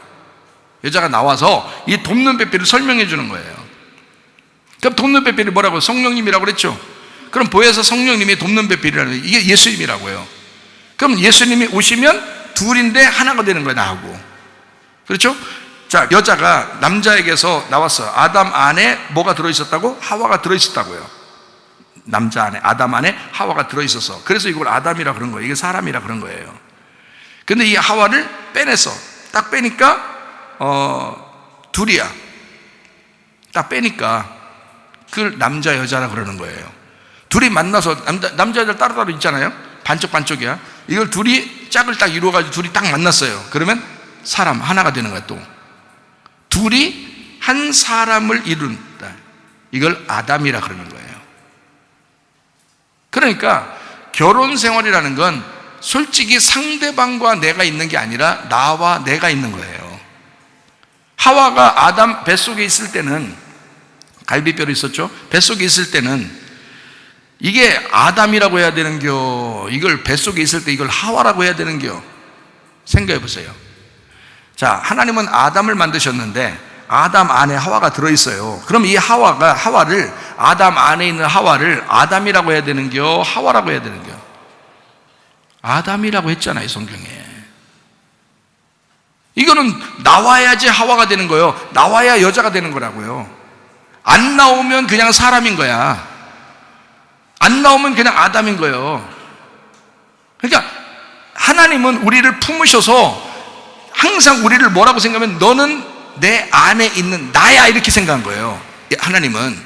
[SPEAKER 1] 여자가 나와서 이 돕는 배필을 설명해 주는 거예요. 그럼 돕는 배필이 뭐라고? 성령님이라고 그랬죠. 그럼 보혜사 성령님이 돕는 배필이라는 거예요. 이게 예수님이라고요. 그럼 예수님이 오시면 둘인데 하나가 되는 거예요. 나하고. 그렇죠? 자, 여자가 남자에게서 나왔어요. 아담 안에 뭐가 들어있었다고? 하와가 들어있었다고요. 남자 안에, 아담 안에 하와가 들어있어서, 그래서 이걸 아담이라 그런 거예요. 이게 사람이라 그런 거예요. 근데 이 하와를 빼냈어. 딱 빼니까 둘이야. 딱 빼니까 그걸 남자 여자라 그러는 거예요. 둘이 만나서 남자 여자 따로따로 있잖아요. 반쪽반쪽이야. 이걸 둘이 짝을 딱 이루어가지고 둘이 딱 만났어요. 그러면 사람 하나가 되는 거야. 또 둘이 한 사람을 이룬다. 이걸 아담이라 그러는 거예요. 그러니까 결혼 생활이라는 건 솔직히 상대방과 내가 있는 게 아니라 나와 내가 있는 거예요. 하와가 아담 뱃속에 있을 때는, 갈비뼈로 있었죠. 뱃속에 있을 때는 이게 아담이라고 해야 되는겨, 이걸 뱃속에 있을 때 이걸 하와라고 해야 되는겨? 생각해 보세요. 자, 하나님은 아담을 만드셨는데 아담 안에 하와가 들어있어요. 그럼 이 하와를, 아담 안에 있는 하와를 아담이라고 해야 되는겨, 하와라고 해야 되는겨? 아담이라고 했잖아요, 성경에. 이거는 나와야지 하와가 되는 거예요. 나와야 여자가 되는 거라고요. 안 나오면 그냥 사람인 거야. 안 나오면 그냥 아담인 거예요. 그러니까 하나님은 우리를 품으셔서 항상 우리를 뭐라고 생각하면 너는 내 안에 있는 나야 이렇게 생각한 거예요. 하나님은.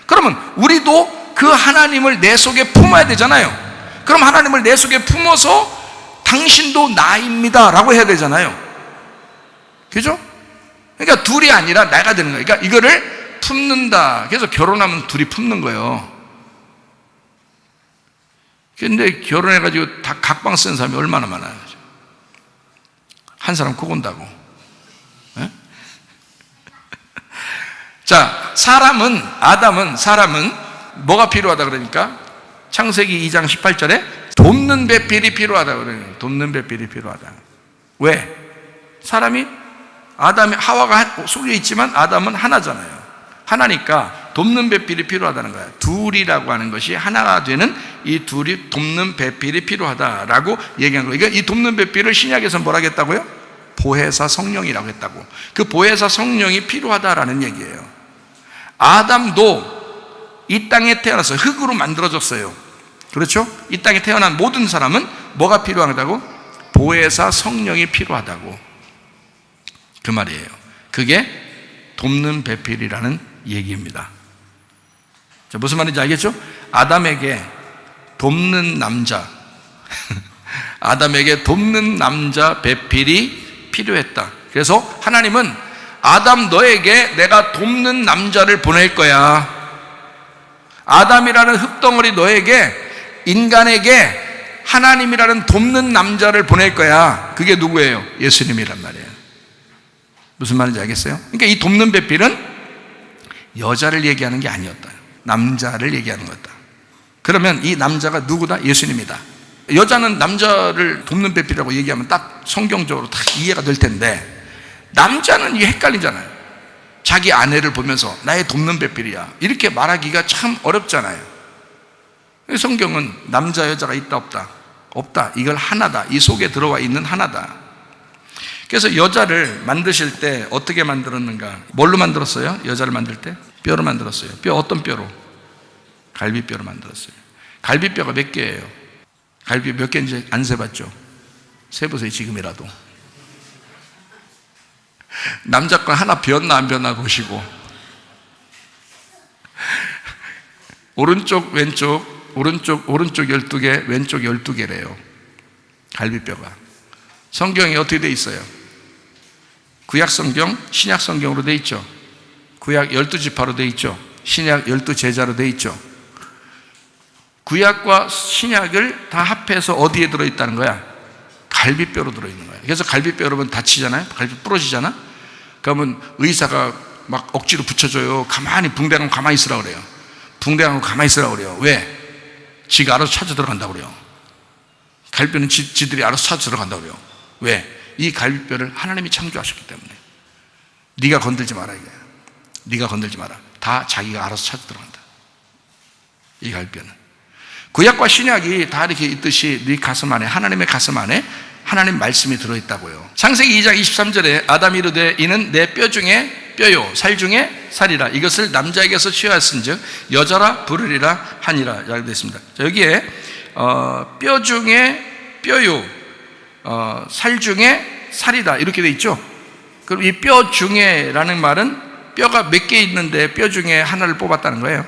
[SPEAKER 1] 그러면 우리도 그 하나님을 내 속에 품어야 되잖아요. 그럼 하나님을 내 속에 품어서 당신도 나입니다 라고 해야 되잖아요. 그죠? 그러니까 둘이 아니라 나가 되는 거예요. 그러니까 이거를 품는다. 그래서 결혼하면 둘이 품는 거예요. 근데 결혼해가지고 다 각방 쓴 사람이 얼마나 많아요. 한 사람 코 곤다고. 네? 자, 아담은 뭐가 필요하다 그러니까 창세기 2장 18절에 돕는 배필이 필요하다 그래요. 돕는 배필이 필요하다. 왜? 사람이 하와가 속에 있지만 아담은 하나잖아요. 하나니까 돕는 배필이 필요하다는 거야. 둘이라고 하는 것이 하나가 되는 이 둘이 돕는 배필이 필요하다라고 얘기한 거예요. 그러니까 이 돕는 배필을 신약에서 뭐라고 했다고요? 보혜사 성령이라고 했다고. 그 보혜사 성령이 필요하다라는 얘기예요. 아담도 이 땅에 태어나서 흙으로 만들어졌어요. 그렇죠? 이 땅에 태어난 모든 사람은 뭐가 필요하다고? 보혜사 성령이 필요하다고. 그 말이에요. 그게 돕는 배필이라는 얘기입니다. 자, 무슨 말인지 알겠죠? 아담에게 돕는 남자 아담에게 돕는 남자 배필이 필요했다. 그래서 하나님은 아담 너에게 내가 돕는 남자를 보낼 거야. 아담이라는 흙덩어리 너에게 인간에게 하나님이라는 돕는 남자를 보낼 거야. 그게 누구예요? 예수님이란 말이에요. 무슨 말인지 알겠어요? 그러니까 이 돕는 배필은 여자를 얘기하는 게 아니었다. 남자를 얘기하는 거였다. 그러면 이 남자가 누구다? 예수님이다. 여자는 남자를 돕는 배필이라고 얘기하면 딱 성경적으로 딱 이해가 될 텐데 남자는 이게 헷갈리잖아요. 자기 아내를 보면서 나의 돕는 배필이야 이렇게 말하기가 참 어렵잖아요. 성경은 남자 여자가 있다 없다? 없다. 이걸 하나다. 이 속에 들어와 있는 하나다. 그래서 여자를 만드실 때 어떻게 만들었는가? 뭘로 만들었어요? 여자를 만들 때? 뼈로 만들었어요. 뼈 어떤 뼈로? 갈비뼈로 만들었어요. 갈비뼈가 몇 개예요? 갈비 몇 개인지 안 세봤죠? 세보세요 지금이라도. 남자 건 하나 비었나 안 비었나 보시고 오른쪽 왼쪽 오른쪽 12개 왼쪽 12개래요 갈비뼈가. 성경이 어떻게 돼 있어요? 구약 성경, 신약 성경으로 돼 있죠. 구약 12지파로 돼 있죠. 신약 12제자로 돼 있죠. 구약과 신약을 다 합해서 어디에 들어있다는 거야? 갈비뼈로 들어있는 거야. 그래서 갈비뼈 여러분 다치잖아요. 갈비 부러지잖아. 그러면 의사가 막 억지로 붙여줘요. 가만히 붕대감고 가만히 있으라고 그래요. 붕대감고 가만히 있으라고 그래요. 왜? 지가 알아서 찾아 들어간다고 그래요. 갈비뼈는 지들이 알아서 찾아 들어간다고 그래요. 왜? 이 갈비뼈를 하나님이 창조하셨기 때문에. 네가 건들지 마라 이거야. 네가 건들지 마라. 다 자기가 알아서 찾아 들어간다. 이 갈비뼈는. 구약과 신약이 다 이렇게 있듯이 네 가슴 안에, 하나님의 가슴 안에 하나님 말씀이 들어있다고요. 창세기 2장 23절에 아담이 이르되 이는 내 뼈 중에 뼈요 살 중에 살이라. 이것을 남자에게서 취하였은즉 여자라 부르리라 하니라. 라고 되어 있습니다. 자, 여기에 뼈 중에 뼈요 살 중에 살이다 이렇게 되어 있죠. 그럼 이 뼈 중에라는 말은 뼈가 몇 개 있는데 뼈 중에 하나를 뽑았다는 거예요.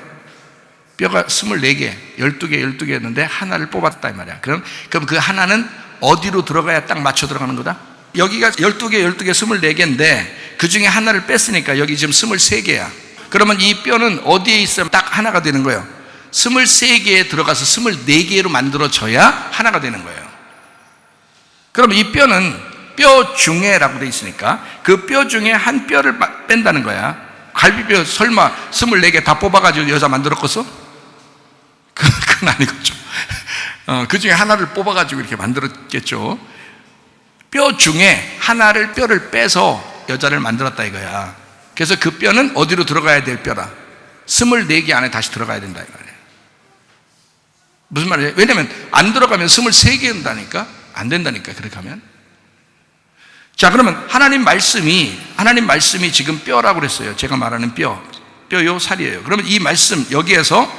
[SPEAKER 1] 뼈가 24개, 12개였는데 하나를 뽑았다 이 말이야. 그럼 그 하나는 어디로 들어가야 딱 맞춰 들어가는 거다? 여기가 12개, 24개인데 그 중에 하나를 뺐으니까 여기 지금 23개야. 그러면 이 뼈는 어디에 있으면 딱 하나가 되는 거예요? 23개에 들어가서 24개로 만들어져야 하나가 되는 거예요. 그럼 이 뼈는 뼈 중에라고 돼 있으니까 그 뼈 중에 한 뼈를 뺀다는 거야. 갈비뼈 설마 24개 다 뽑아가지고 여자 만들었겠어? 그건 아니겠죠. 그 중에 하나를 뽑아가지고 이렇게 만들었겠죠. 뼈 중에 하나를 뼈를 빼서 여자를 만들었다 이거야. 그래서 그 뼈는 어디로 들어가야 될 뼈라? 24개 안에 다시 들어가야 된다 이 말이에요. 무슨 말이에요? 왜냐면 안 들어가면 23개인다니까 안 된다니까 그렇게 하면. 자, 그러면 하나님 말씀이 지금 뼈라고 그랬어요. 제가 말하는 뼈 뼈요 살이에요. 그러면 이 말씀 여기에서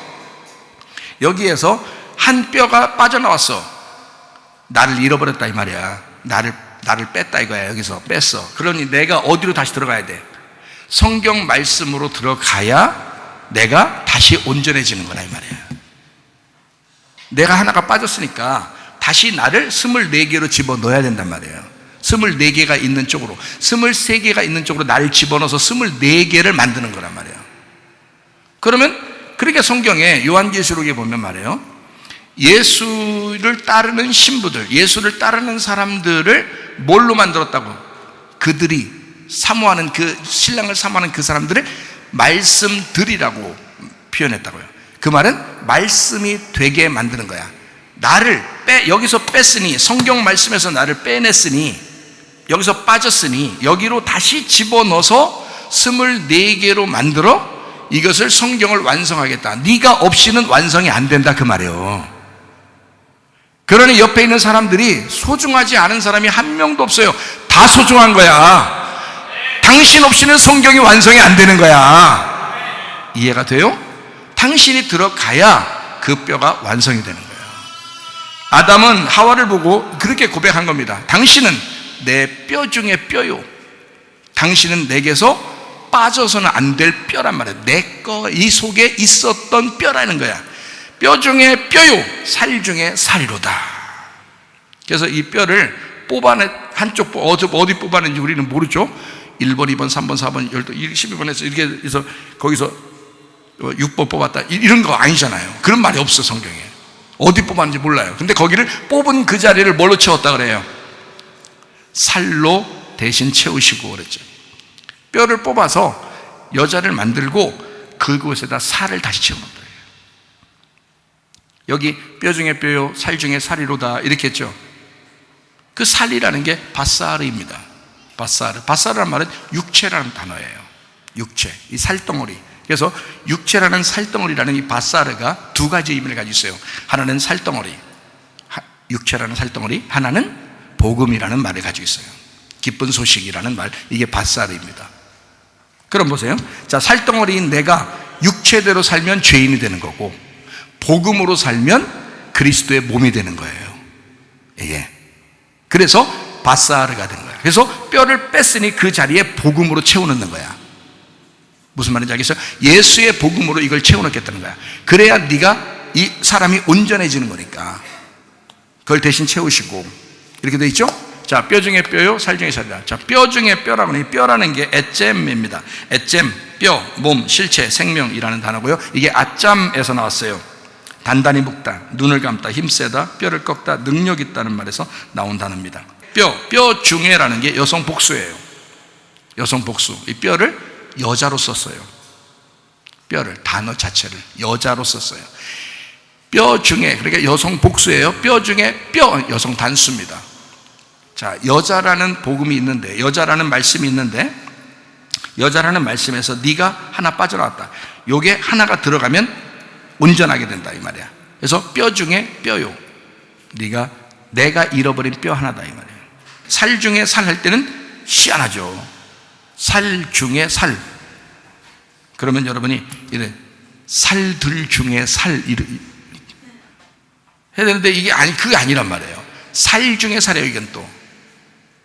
[SPEAKER 1] 한 뼈가 빠져나왔어. 나를 잃어버렸다 이 말이야. 나를 뺐다 이거야. 여기서 뺐어. 그러니 내가 어디로 다시 들어가야 돼? 성경 말씀으로 들어가야 내가 다시 온전해지는 거라 이 말이야. 내가 하나가 빠졌으니까 다시 나를 24개로 집어넣어야 된단 말이에요. 24개가 있는 쪽으로, 23개가 있는 쪽으로 나를 집어넣어서 24개를 만드는 거란 말이에요. 그러면 그렇게 성경에 요한계시록에 보면 말이에요, 예수를 따르는 신부들, 예수를 따르는 사람들을 뭘로 만들었다고? 그들이 사모하는, 그 신랑을 사모하는 그 사람들의 말씀들이라고 표현했다고요. 그 말은 말씀이 되게 만드는 거야. 나를 여기서 뺐으니, 성경 말씀에서 나를 빼냈으니, 여기서 빠졌으니 여기로 다시 집어넣어서 24개로 만들어 이것을 성경을 완성하겠다. 네가 없이는 완성이 안 된다 그 말이에요. 그러니 옆에 있는 사람들이 소중하지 않은 사람이 한 명도 없어요. 다 소중한 거야. 당신 없이는 성경이 완성이 안 되는 거야. 이해가 돼요? 당신이 들어가야 그 뼈가 완성이 되는 거예요. 아담은 하와를 보고 그렇게 고백한 겁니다. 당신은 내 뼈 중에 뼈요. 당신은 내게서 빠져서는 안 될 뼈란 말이에요. 내 거 이 속에 있었던 뼈라는 거야. 뼈 중에 뼈요, 살 중에 살이로다. 그래서 이 뼈를 뽑아내, 한쪽 어디 뽑아낸지 우리는 모르죠. 1번, 2번, 3번, 4번, 12번에서 이렇게 해서 거기서 6번 뽑았다 이런 거 아니잖아요. 그런 말이 없어 성경에. 어디 뽑았는지 몰라요. 근데 거기를 뽑은 그 자리를 뭘로 채웠다 그래요? 살로 대신 채우시고 그랬죠. 뼈를 뽑아서 여자를 만들고 그곳에다 살을 다시 채우는 거예요. 여기 뼈 중에 뼈요, 살 중에 살이로다 이렇게 했죠. 그 살이라는 게 바사르입니다. 바사르란 말은 육체라는 단어예요. 육체, 이 살덩어리. 그래서 육체라는 살덩어리라는 이 바사르가 두 가지 의미를 가지고 있어요. 하나는 살덩어리, 육체라는 살덩어리, 하나는 복음이라는 말을 가지고 있어요. 기쁜 소식이라는 말, 이게 바사르입니다. 그럼 보세요. 자, 살덩어리인 내가 육체대로 살면 죄인이 되는 거고, 복음으로 살면 그리스도의 몸이 되는 거예요. 예. 그래서 바사르가 된 거예요. 그래서 뼈를 뺐으니 그 자리에 복음으로 채워넣는 거야. 무슨 말인지 알겠어요? 예수의 복음으로 이걸 채워넣겠다는 거야. 그래야 네가 이 사람이 온전해지는 거니까 그걸 대신 채우시고 이렇게 돼 있죠? 자, 뼈 중에 뼈요, 살 중에 살이다. 자, 뼈 중에 뼈라고 하니 뼈라는 게 에잼입니다. 에잼, 뼈, 몸, 실체, 생명이라는 단어고요. 이게 아짬에서 나왔어요. 단단히 묶다, 눈을 감다, 힘세다, 뼈를 꺾다, 능력 있다는 말에서 나온 단어입니다. 뼈 중에라는 게 여성 복수예요. 여성 복수. 이 뼈를 여자로 썼어요. 뼈를, 단어 자체를 여자로 썼어요. 뼈 중에, 그러니까 여성 복수예요. 뼈 중에 뼈, 여성 단수입니다. 자, 여자라는 복음이 있는데, 여자라는 말씀이 있는데, 여자라는 말씀에서 네가 하나 빠져나왔다. 요게 하나가 들어가면 온전하게 된다 이 말이야. 그래서 뼈 중에 뼈요. 내가 잃어버린 뼈 하나다 이 말이야. 살 중에 살 할 때는 희한하죠. 살 중에 살. 그러면 여러분이 이래 살들 중에 살 해야 되는데 이게 그게 아니란 말이에요. 살 중에 살이에요. 이건 또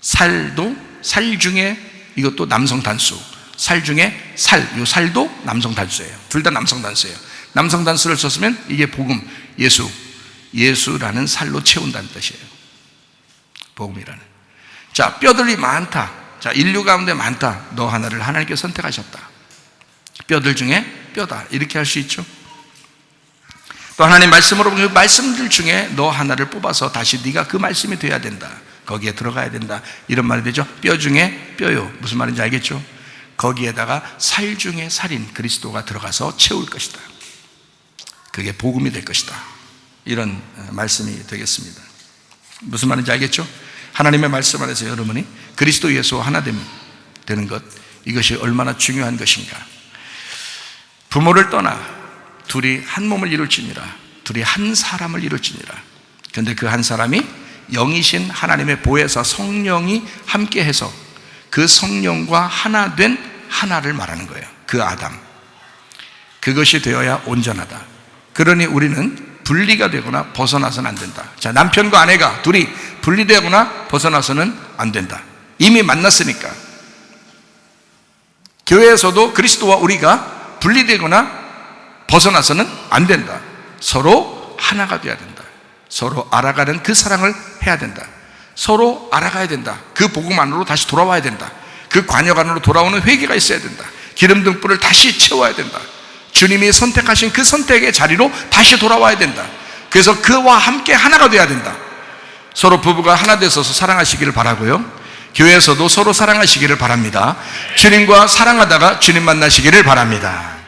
[SPEAKER 1] 살도 살 중에 이것도 남성 단수. 살 중에 요 살도 남성 단수예요. 둘 다 남성 단수예요. 남성 단수를 썼으면 이게 복음, 예수라는 살로 채운다는 뜻이에요. 복음이라는. 자, 뼈들이 많다. 자, 인류 가운데 많다. 너 하나를 하나님께서 선택하셨다. 뼈들 중에 뼈다. 이렇게 할 수 있죠. 또 하나님 말씀으로 그 말씀들 중에 너 하나를 뽑아서 다시 네가 그 말씀이 돼야 된다. 거기에 들어가야 된다. 이런 말이 되죠. 뼈 중에 뼈요. 무슨 말인지 알겠죠? 거기에다가 살 중에 살인 그리스도가 들어가서 채울 것이다. 그게 복음이 될 것이다. 이런 말씀이 되겠습니다. 무슨 말인지 알겠죠? 하나님의 말씀 안에서 여러분이 그리스도 예수와 하나 되는 것, 이것이 얼마나 중요한 것인가. 부모를 떠나 둘이 한 몸을 이룰지니라. 둘이 한 사람을 이룰지니라. 그런데 그 한 사람이 영이신 하나님의 보혜사 성령이 함께해서 그 성령과 하나 된 하나를 말하는 거예요. 그 아담. 그것이 되어야 온전하다. 그러니 우리는 분리가 되거나 벗어나서는 안 된다. 자, 남편과 아내가 둘이 분리되거나 벗어나서는 안 된다. 이미 만났으니까. 교회에서도 그리스도와 우리가 분리되거나 벗어나서는 안 된다. 서로 하나가 되어야 된다. 서로 알아가는 그 사랑을 해야 된다. 서로 알아가야 된다. 그 복음 안으로 다시 돌아와야 된다. 그 관역 안으로 돌아오는 회개가 있어야 된다. 기름 등불을 다시 채워야 된다. 주님이 선택하신 그 선택의 자리로 다시 돌아와야 된다. 그래서 그와 함께 하나가 되어야 된다. 서로 부부가 하나 되셔서 사랑하시기를 바라고요. 교회에서도 서로 사랑하시기를 바랍니다. 주님과 사랑하다가 주님 만나시기를 바랍니다.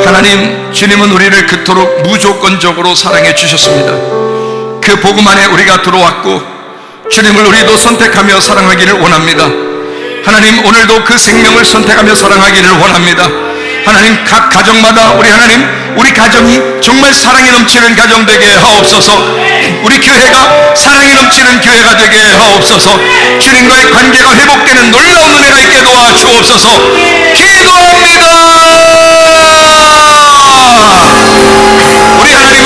[SPEAKER 1] 하나님, 주님은 우리를 그토록 무조건적으로 사랑해 주셨습니다. 그 복음 안에 우리가 들어왔고 주님을 우리도 선택하며 사랑하기를 원합니다. 하나님, 오늘도 그 생명을 선택하며 사랑하기를 원합니다. 하나님, 각 가정마다 우리 가정이 정말 사랑이 넘치는 가정 되게 하옵소서. 우리 교회가 사랑이 넘치는 교회가 되게 하옵소서. 주님과의 관계가 회복되는 놀라운 은혜가 있게 도와주옵소서. 기도합니다. 우리 하나님